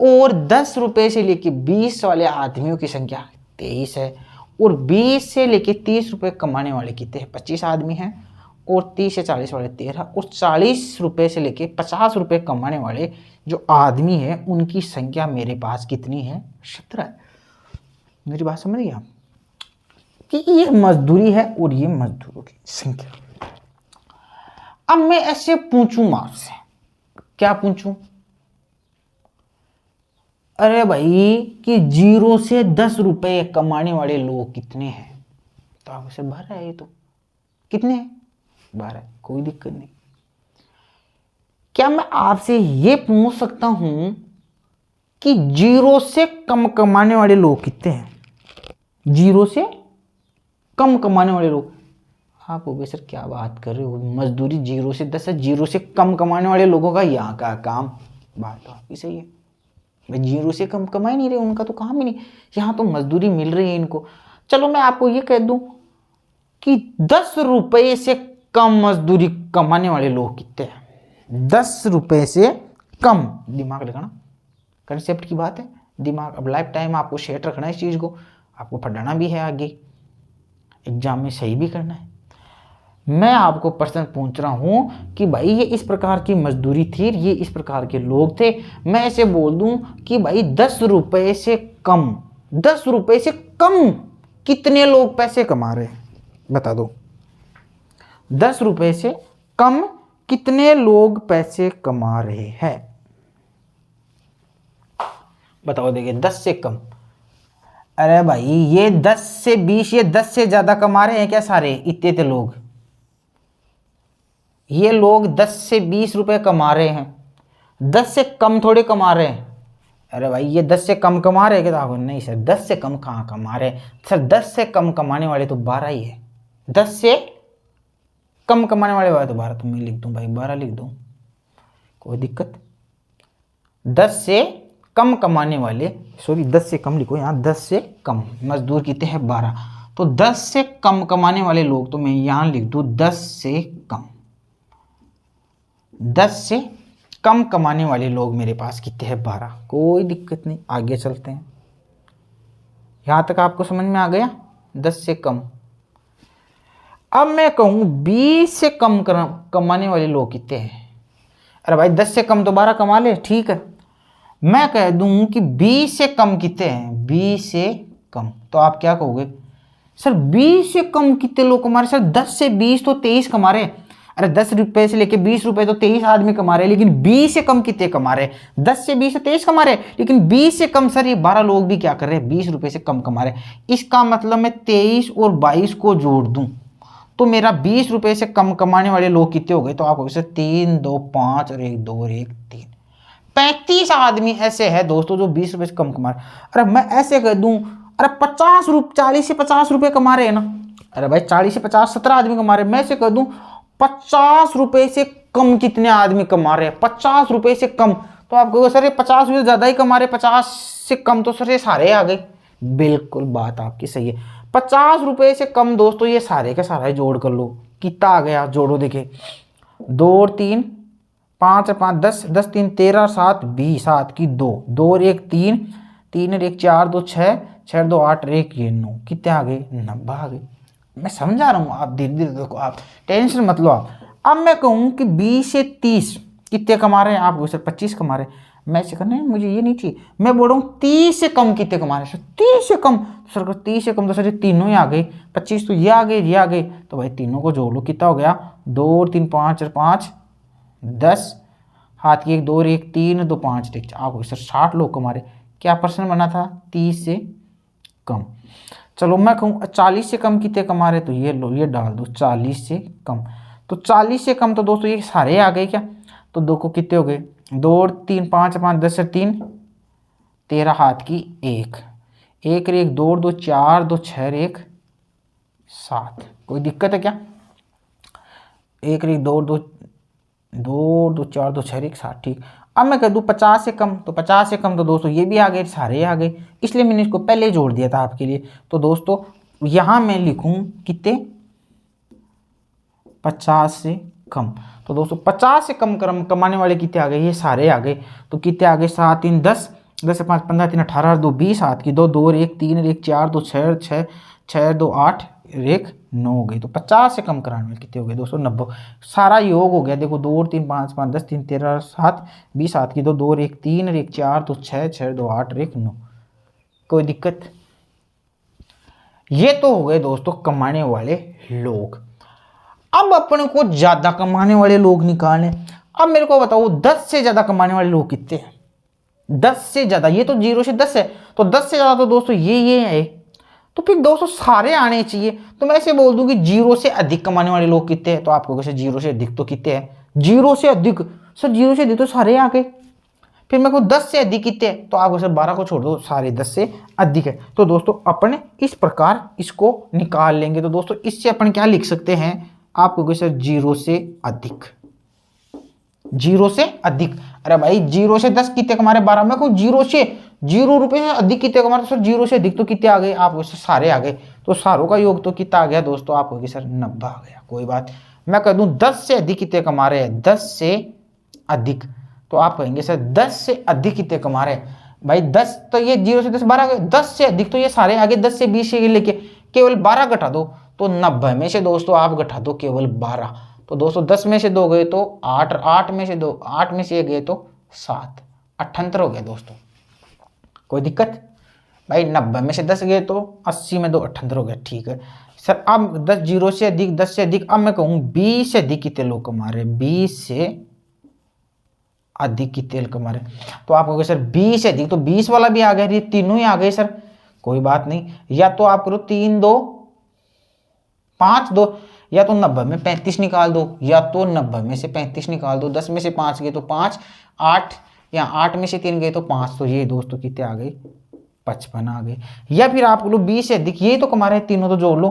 और 10 रुपए से लेके 20 वाले आदमियों की संख्या 23 है, और 20 से लेके 30 रुपए कमाने वाले कितने हैं, 25 आदमी हैं, और 30 से 40 वाले 13, और 40 रुपए से लेके 50 रुपए कमाने वाले जो आदमी हैं उनकी संख्या मेरे पास कितनी है, 17 है। मेरी बात समझ गए आप कि ये मजदूरी है और ये मजदूरों की संख्या। अब मैं ऐसे पूछूंगा आपसे, क्या पूछूं, अरे भाई कि 0 से 10 रुपए कमाने वाले लोग कितने हैं, तो आप उसे 12 है। ये तो कितने हैं, 12, कोई दिक्कत नहीं। क्या मैं आपसे ये पूछ सकता हूं कि 0 से कम कमाने वाले लोग कितने हैं, 0 से कम कमाने वाले लोग। आप बोले सर क्या बात कर रहे हो, मजदूरी 0 से 10 है, 0 से कम कमाने वाले लोगों का यहाँ का काम। बात तो आपकी सही है भाई, 0 से कम कमा ही नहीं रहे, उनका तो काम ही नहीं, यहाँ तो मजदूरी मिल रही है इनको। चलो मैं आपको ये कह दूं कि 10 रुपए से कम मजदूरी कमाने वाले लोग कितने हैं, 10 रुपए से कम। दिमाग लगाना, कंसेप्ट की बात है, दिमाग। अब लाइफ टाइम आपको सेट रखना है इस चीज़ को, आपको पढ़ाना भी है, आगे एग्जाम में सही भी करना है। मैं आपको प्रश्न पूछ रहा हूं कि भाई ये इस प्रकार की मजदूरी थी, ये इस प्रकार के लोग थे। मैं ऐसे बोल दूं कि भाई 10 रुपए से कम, 10 रुपए से कम कितने लोग पैसे कमा रहे हैं, बता दो। 10 रुपए से कम कितने लोग पैसे कमा रहे हैं, बताओ। देखिए 10 से कम, अरे भाई ये 10 से 20, ये 10 से ज्यादा कमा रहे हैं क्या सारे, इतने लोग। ये लोग 10 से 20 रुपए कमा रहे हैं, 10 से कम थोड़े कमा रहे हैं। अरे भाई ये 10 से कम कमा रहे हैं क्या, नहीं सर 10 से कम कहाँ कमा रहे हैं सर, 10 से कम कमाने वाले तो 12 ही है। 10 से कम कमाने वाले 12, तो मैं लिख दूं भाई 12 लिख दूं, कोई दिक्कत। 10 से कम कमाने वाले, सॉरी 10 से कम लिखो यहाँ, 10 से कम मजदूर कितने हैं, 12। तो 10 से कम कमाने वाले लोग, तो मैं यहाँ लिख दूं 10 से कम, 10 से कम कमाने वाले लोग मेरे पास कितने हैं, 12। कोई दिक्कत नहीं, आगे चलते हैं। यहां तक आपको समझ में आ गया, 10 से कम। अब मैं कहूं 20 से कम कमाने वाले लोग कितने हैं, अरे भाई 10 से कम तो 12 कमा ले, ठीक है। मैं कह दूं कि 20 से कम कितने हैं, 20 से कम, तो आप क्या कहोगे सर 20 से कम कितने लोग कमा रहे, सर 10 से 20 तो 23 कमा रहे। अरे 10 रुपए से लेके 20 रुपए तो 23 आदमी कमा रहे, लेकिन 20 से कम कितने कमा रहे, 10 से 20 तो 23 कमा रहे, लेकिन 20 से कम सर ये 12 लोग भी क्या कर रहे हैं, 20 रुपए से कम कमा रहे। इसका मतलब मैं 23 और 22 को जोड़ दूं तो मेरा 20 रुपए से कम कमाने वाले लोग कितने हो गए, तो आप 3 2 5 और 1 2 और 1 3, 35 आदमी ऐसे है दोस्तों जो 20 रुपए से कम कमा रहे। अरे मैं ऐसे कह दूं, अरे 40 से 50 रुपए कमा रहे हैं ना, अरे भाई 40 से 50 17 आदमी कमा रहे हैं। मैं ऐसे कह दूं 50 रुपए से कम कितने आदमी कमा रहे हैं, 50 रुपए से कम, तो आप कहोगे सर ये 50 रुपए ज्यादा ही कमा रहे, 50 से कम तो सर ये सारे आ गए। बिल्कुल बात आपकी सही है, 50 रुपए से कम दोस्तों ये सारे का सारा जोड़ कर लो, कितना आ गया, जोड़ो देखे, 2 और 3 5 और 5 10, 10 3 13 7 20, 7 की 2 2 और 1 3 3 और 1 4 2 6, 6 2 8 और 1 ये 9, कितने आ गए? 90 आ गए। मैं समझा रहा हूँ, आप धीरे धीरे देखो, आप टेंशन मत लो आप। अब मैं कहूँ कि 20 से 30 कितने कमा रहे हैं आप? सर 25 कमा रहे हैं। मैं से करना है, मुझे ये नहीं चाहिए, मैं बोल रहा हूँ 30 से कम कितने कमा रहे हैं? सर 30 से कम, तो सर 30 से कम तो सर ये तीनों ही आ गए, 25 तो ये आ गए, ये आ गए, तो भाई तीनों को जोड़ लो, कितना हो गया? 2 और 3 5 और 5 10, हाथ की 1 2 और 1 3 2 5 ठीक, आप हो सर 60 लोग कमा रहे। क्या प्रश्न बना था? 30 से कम। चलो मैं कहूँ 40 से कम कितने कमा रहे? तो ये लो, ये डाल दो 40 से कम। तो 40 से कम तो दोस्तों ये सारे आ गए क्या? तो दो को कितने हो गए? 2 और 3 5 5 10 और 3 13, हाथ की 1 1 और 1 2 और 2 4 2 6 और 1 7। कोई दिक्कत है क्या? 1 और 1 2 और 2 2 2 4 2 6 1 7 ठीक। अब मैं कह दूँ 50 से कम, तो 50 से कम तो दोस्तों ये भी आ गए, सारे आ गए, इसलिए मैंने इसको पहले ही जोड़ दिया था आपके लिए। तो दोस्तों यहाँ मैं लिखूँ कितने? 50 से कम। तो दोस्तों 50 से कम कमाने वाले कितने आ गए? ये सारे आ गए। तो कितने आ गए? 7 3 10, 10 से 5 15 3 18 2 20, हाथ की 2 2 और 1 3 और 1 4 2 6 6 6 2 8 और 1 9 हो गई। तो 50 से कम कराने वाले कितने हो गए दोस्तों? 90। सारा योग हो गया, देखो 2 और 3 5 5 10 3 13 7 20, हाथ की 2 2 और 1 3 और 1 4 2 6 6 2 8 और 1 9। कोई दिक्कत? ये तो हो गए दोस्तों कमाने वाले लोग। अब अपने को ज्यादा कमाने वाले लोग निकालें। अब मेरे को बताओ 10 से ज्यादा कमाने वाले लोग कितने हैं? 10 से ज्यादा, ये तो 0 से 10 है, तो 10 से ज्यादा तो दोस्तों ये है, तो फिर दोस्तों सारे आने चाहिए। तो मैं ऐसे बोल दूं कि 0 से अधिक कमाने वाले लोग कितने हैं? तो आपको कैसे 0 से अधिक तो कितने हैं? 0 से अधिक, सर 0 से अधिक तो सारे आ गए। फिर मैं को 10 से अधिक कितने हैं? तो आप सर 12 को छोड़ दो, सारे 10 से अधिक है। तो दोस्तों अपन इस प्रकार इसको निकाल लेंगे। तो दोस्तों इससे अपन क्या लिख सकते हैं? आप कहोगे सर 0 से अधिक, 0 से अधिक। अरे भाई 0 से 10 कितने कमा रहे? 12। मैं कहूँ 0 रुपए से अधिक कितने कमा रहे? सर 0 से अधिक तो कितने आ गए? आप सारे आ गए। तो सारों का योग तो कितना आ गया दोस्तों? आप कहोगे सर 90 आ गया। कोई बात। मैं कह दूं 10 से अधिक कितने कमा रहे हैं? 10 से अधिक, तो आप कहेंगे सर 10 से अधिक कितने कमा रहे हैं? भाई 10 तो ये 0 से 10 12 आ गए, 10 से अधिक तो ये सारे आगे, 10 से 20 से लेके केवल 12 घटा दो, तो 90 में से दोस्तों आप घटा दो केवल 12। तो दोस्तों 10 में से 2 गए तो 8, 8 में से 2, 8 में से 1 गए तो 7, 78 हो गया दोस्तों। कोई दिक्कत? भाई 90 में से 10 गए तो 80 में 2 78 हो गया। ठीक है सर। अब 10 0 से अधिक, 10 से अधिक। अब मैं कहूँ 20 से अधिक कितने लोग कमा रहे हैं? 20 से अधिक कितने लोग कमा रहे हैं? तो आप कहोगे सर 20 से अधिक, तो 20 वाला भी आ गया, ये तीनों ही आ गए सर। कोई बात नहीं, या तो आप करो 3 2 5 2, या तो 90 में 35 निकाल दो, या तो 90 में से 35 निकाल दो। 10 में से 5 गए तो 5, 8, या 8 में से 3 गए तो 5, तो ये दोस्तों कितने आ गए? 55 आ गए। या फिर आप बोलो 20 से अधिक, ये तो कमा रहे हैं तीनों, तो जोड़ लो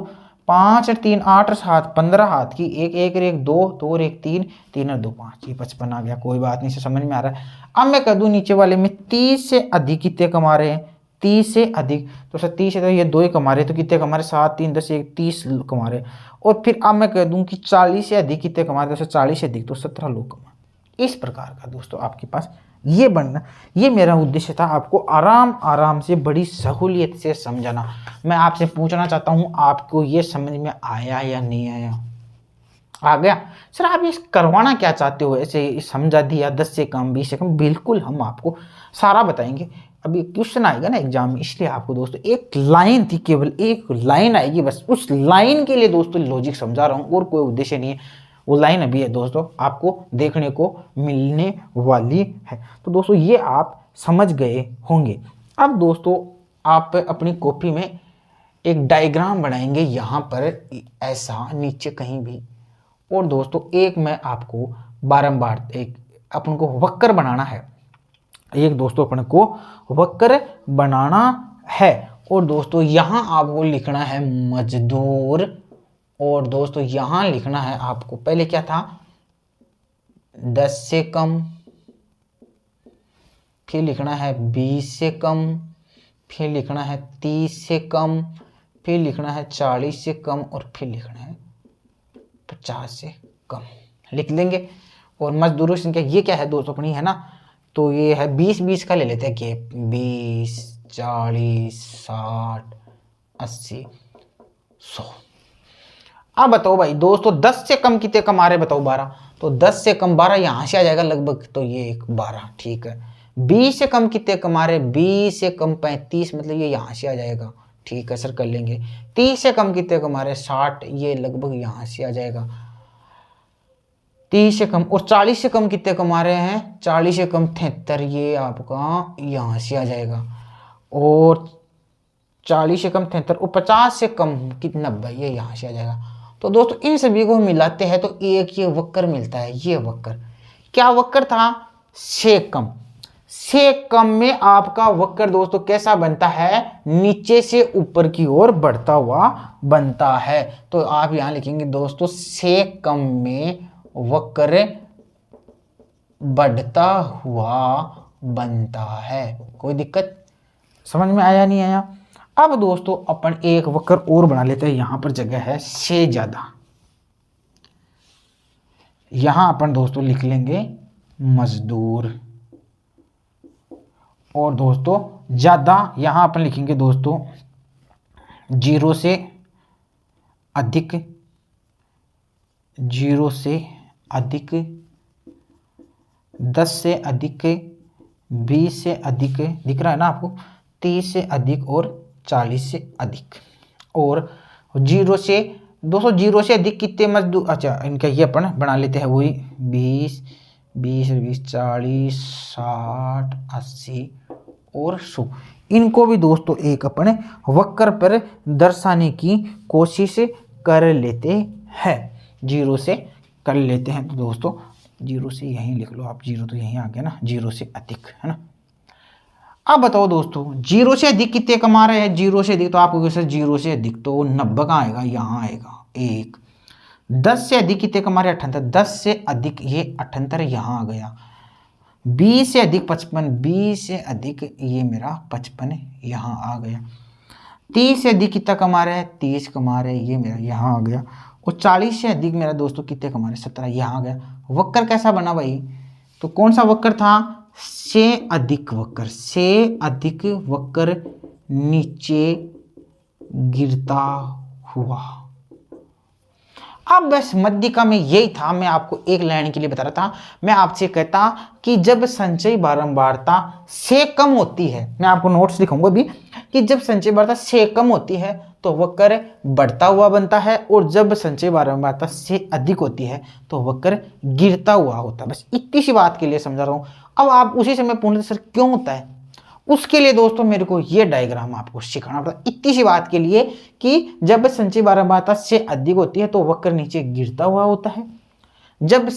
5 और 3 8 और 7 15, हाथ की 1 1 और 1 2 2 और 1 3 3 और 2 5, ये 55 आ गया। कोई बात नहीं, से समझ में आ रहा है। अब मैं कह दूं नीचे वाले में 30 से अधिक कितने कमा रहे हैं? 30 से अधिक, तो सर 30 से तो ये 2 ही कमा रहे हैं, तो कितने कमा रहे? 7 3 10 1 30 कमा रहे हैं। और फिर अब मैं कह दूं कि 40 से अधिक कितने कमा रहे हैं? तो सर 40 से अधिक तो 17 लोग कमा। इस प्रकार का दोस्तों आपके पास ये बनना, ये मेरा उद्देश्य था, आपको आराम आराम से बड़ी सहूलियत से समझाना। मैं आपसे पूछना चाहता हूं, आपको ये समझ में आया या नहीं आया? आ गया? सर आप ये करवाना क्या चाहते हो? ऐसे समझा दिया 10 से कम 20 से कम, बिल्कुल हम आपको सारा बताएंगे। अभी क्वेश्चन आएगा ना एग्जाम में, इसलिए आपको दोस्तों एक लाइन थी, केवल एक लाइन आएगी बस, उस लाइन के लिए दोस्तों लॉजिक समझा रहा हूँ, और कोई उद्देश्य नहीं है। वो लाइन अभी है दोस्तों, आपको देखने को मिलने वाली है। तो दोस्तों ये आप समझ गए होंगे। अब दोस्तों आप अपनी कॉपी में एक डायग्राम बनाएंगे, यहाँ पर ऐसा नीचे कहीं भी, और दोस्तों एक मैं आपको बारंबार एक अपन को वक्र बनाना है, एक दोस्तों अपन को वक्र बनाना है। और दोस्तों यहाँ आपको लिखना है मजदूर, और दोस्तों यहाँ लिखना है आपको, पहले क्या था? 10 से कम, फिर लिखना है 20 से कम, फिर लिखना है 30 से कम, फिर लिखना है 40 से कम, और फिर लिखना है 50 से कम। लिख लेंगे। और मजदूरों की संख्या ये क्या है दोस्तों अपनी, है ना? तो ये है 20 20 का ले लेते हैं गैप, 20 40, 60, 80, 100। अब बताओ भाई दोस्तों 10 से कम कितने कमा रहे बताओ 12, तो 10 से कम 12 यहां से आ जाएगा लगभग, तो ये एक 12 ठीक है। 20 से कम कितने कमा रहे, 20 से कम 35 मतलब ये यहां से आ जाएगा, ठीक है सर कर लेंगे। 30 से कम कितने कमा रहे, 60 ये लगभग यहां से आ जाएगा। 30 से कम, और 40 से कम कितने कमा रहे हैं, 40 से कम 73 ये आपका यहां से आ जाएगा। और 40 से कम 73 और 50 से कम कितना 90 ये यहाँ से आ जाएगा। तो दोस्तों इन सभी को मिलाते हैं तो एक ये वक्र मिलता है। ये वक्र क्या वक्र था, से कम। से कम में आपका वक्र दोस्तों कैसा बनता है, नीचे से ऊपर की ओर बढ़ता हुआ बनता है। तो आप यहां लिखेंगे दोस्तों से कम में वक्र बढ़ता हुआ बनता है। कोई दिक्कत समझ में आया नहीं आया। अब दोस्तों अपन एक वक्र और बना लेते हैं, यहां पर जगह है से ज्यादा। यहां अपन दोस्तों लिख लेंगे मजदूर, और दोस्तों ज्यादा यहां अपन लिखेंगे दोस्तों 0 से अधिक, 0 से अधिक, 10 से अधिक, 20 से अधिक, दिख रहा है ना आपको, 30 से अधिक और 40 से अधिक। और 0 से दोस्तों 0 से अधिक कितने मजदूर, अच्छा इनका ये अपन बना लेते हैं वही 20, 20, 20, 40, 60, 80 और 100। इनको भी दोस्तों एक अपने वक्र पर दर्शाने की कोशिश कर लेते हैं, 0 से कर लेते हैं। तो दोस्तों 0 से यहीं लिख लो आप, 0 तो यहीं आ गया ना, 0 से अधिक है ना। अब बताओ दोस्तों 0 से अधिक कितने कमा रहे हैं, 0 से अधिक तो आपको कैसे 0 से अधिक तो 90 कहाँ आएगा, यहाँ आएगा एक। 10 से अधिक कितने कमा रहे हैं, 78, 10 से अधिक ये 78 यहाँ आ गया। 20 से अधिक 55, 20 से अधिक ये मेरा 55 यहाँ आ गया। 30 से अधिक कितना कमा रहे हैं, 30 कमा रहे हैं ये मेरा यहाँ आ गया। और 40 से अधिक मेरा दोस्तों कितने कमा रहे हैं, 17 यहाँ आ गया। वक्र कैसा बना भाई, तो कौन सा वक्र था, से अधिक वक्र, से अधिक वक्र नीचे गिरता हुआ। अब बस मध्यिका में यही था, मैं आपको एक लाइन के लिए बता रहा था। मैं आपसे कहता कि जब संचयी बारंबारता से कम होती है, मैं आपको नोट्स लिखूंगा भी, कि जब संचयी बारंबारता से कम होती है तो वक्र बढ़ता हुआ बनता है, और जब संचयी बारंबारता से अधिक होती है तो वक्र गिरता हुआ होता है। बस इतनी सी बात के लिए समझा रहा हूं। अब आप उसी समय पूछते सर क्यों होता है, उसके लिए दोस्तों मेरे को ये डायग्राम आपको सिखाना पड़ता, इतनी सी बात के लिए कि जब संचयी बारंबारता से अधिक होती है तो वक्र नीचे गिरता हुआ होता है, जब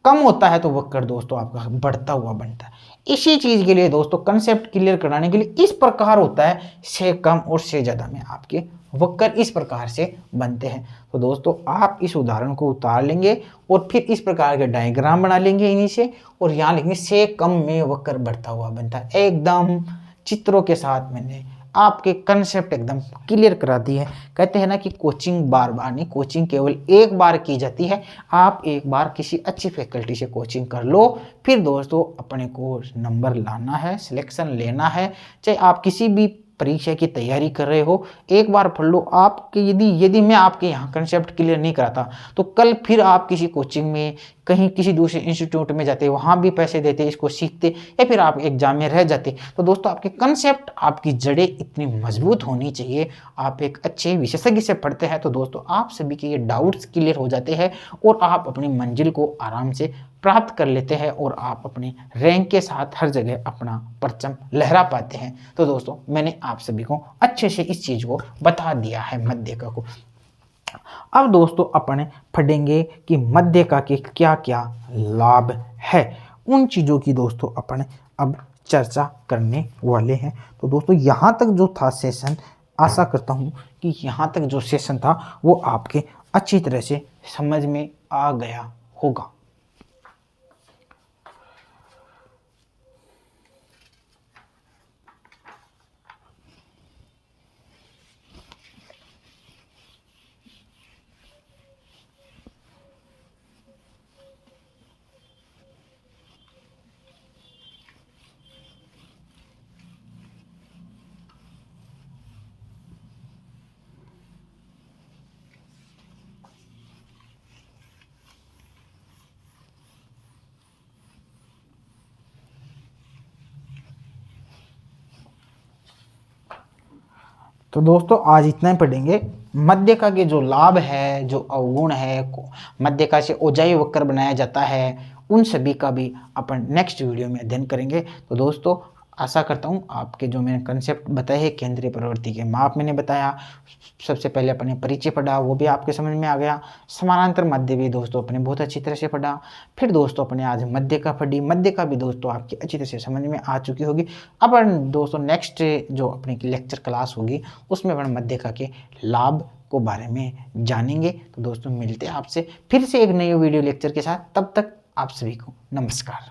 कम होता है तो वक्र दोस्तों आपका बढ़ता हुआ बनता है। इसी चीज के लिए दोस्तों कंसेप्ट क्लियर कराने के लिए इस प्रकार होता है, से कम और से ज्यादा में आपके वक्र इस प्रकार से बनते हैं। तो दोस्तों आप इस उदाहरण को उतार लेंगे और फिर इस प्रकार के डायग्राम बना लेंगे इन्हीं से, और यहाँ लिखेंगे से कम में वक्र बढ़ता हुआ बनता है। एकदम चित्रों के साथ मैंने आपके कंसेप्ट एकदम क्लियर करा दी है। कहते हैं ना कि कोचिंग बार बार नहीं, कोचिंग केवल एक बार की जाती है। आप एक बार किसी अच्छी फैकल्टी से कोचिंग कर लो, फिर दोस्तों अपने को नंबर लाना है, सिलेक्शन लेना है। चाहे आप किसी भी परीक्षा की तैयारी कर रहे हो, एक बार पढ़ लो। आपके यदि मैं आपके यहाँ कंसेप्ट क्लियर नहीं कराता तो कल फिर आप किसी कोचिंग में, कहीं किसी दूसरे इंस्टीट्यूट में जाते, वहाँ भी पैसे देते, इसको सीखते, या फिर आप एग्जाम में रह जाते। तो दोस्तों आपके कंसेप्ट, आपकी जड़ें इतनी मजबूत होनी चाहिए। आप एक अच्छे विशेषज्ञ से पढ़ते हैं तो दोस्तों आप सभी के ये डाउट्स क्लियर हो जाते हैं और आप अपनी मंजिल को आराम से प्राप्त कर लेते हैं, और आप अपने रैंक के साथ हर जगह अपना परचम लहरा पाते हैं। तो दोस्तों मैंने आप सभी को अच्छे से इस चीज़ को बता दिया है मध्यिका को। अब दोस्तों अपन पढ़ेंगे कि मध्यिका के क्या क्या लाभ है, उन चीज़ों की दोस्तों अपन अब चर्चा करने वाले हैं। तो दोस्तों यहाँ तक जो था सेशन, आशा करता हूँ कि यहाँ तक जो सेशन था वो आपके अच्छी तरह से समझ में आ गया होगा। तो दोस्तों आज इतना ही पढ़ेंगे। मध्यका के जो लाभ है, जो अवगुण है, मध्यका से ओजाई वक्र बनाया जाता है, उन सभी का भी अपन नेक्स्ट वीडियो में अध्ययन करेंगे। तो दोस्तों आशा करता हूँ आपके जो मैंने कंसेप्ट बताए हैं, केंद्रीय प्रवृत्ति के माप मैंने बताया, सबसे पहले अपने परिचय पढ़ा, वो भी आपके समझ में आ गया। समानांतर मध्य भी दोस्तों अपने बहुत अच्छी तरह से पढ़ा। फिर दोस्तों अपने आज मध्य का पढ़ी, मध्य का भी दोस्तों आपकी अच्छी तरह से समझ में आ चुकी होगी। अपन दोस्तों नेक्स्ट जो अपनी लेक्चर क्लास होगी उसमें अपन मध्य का के लाभ को बारे में जानेंगे। तो दोस्तों मिलते हैं आपसे फिर से एक नई वीडियो लेक्चर के साथ, तब तक आप सभी को नमस्कार।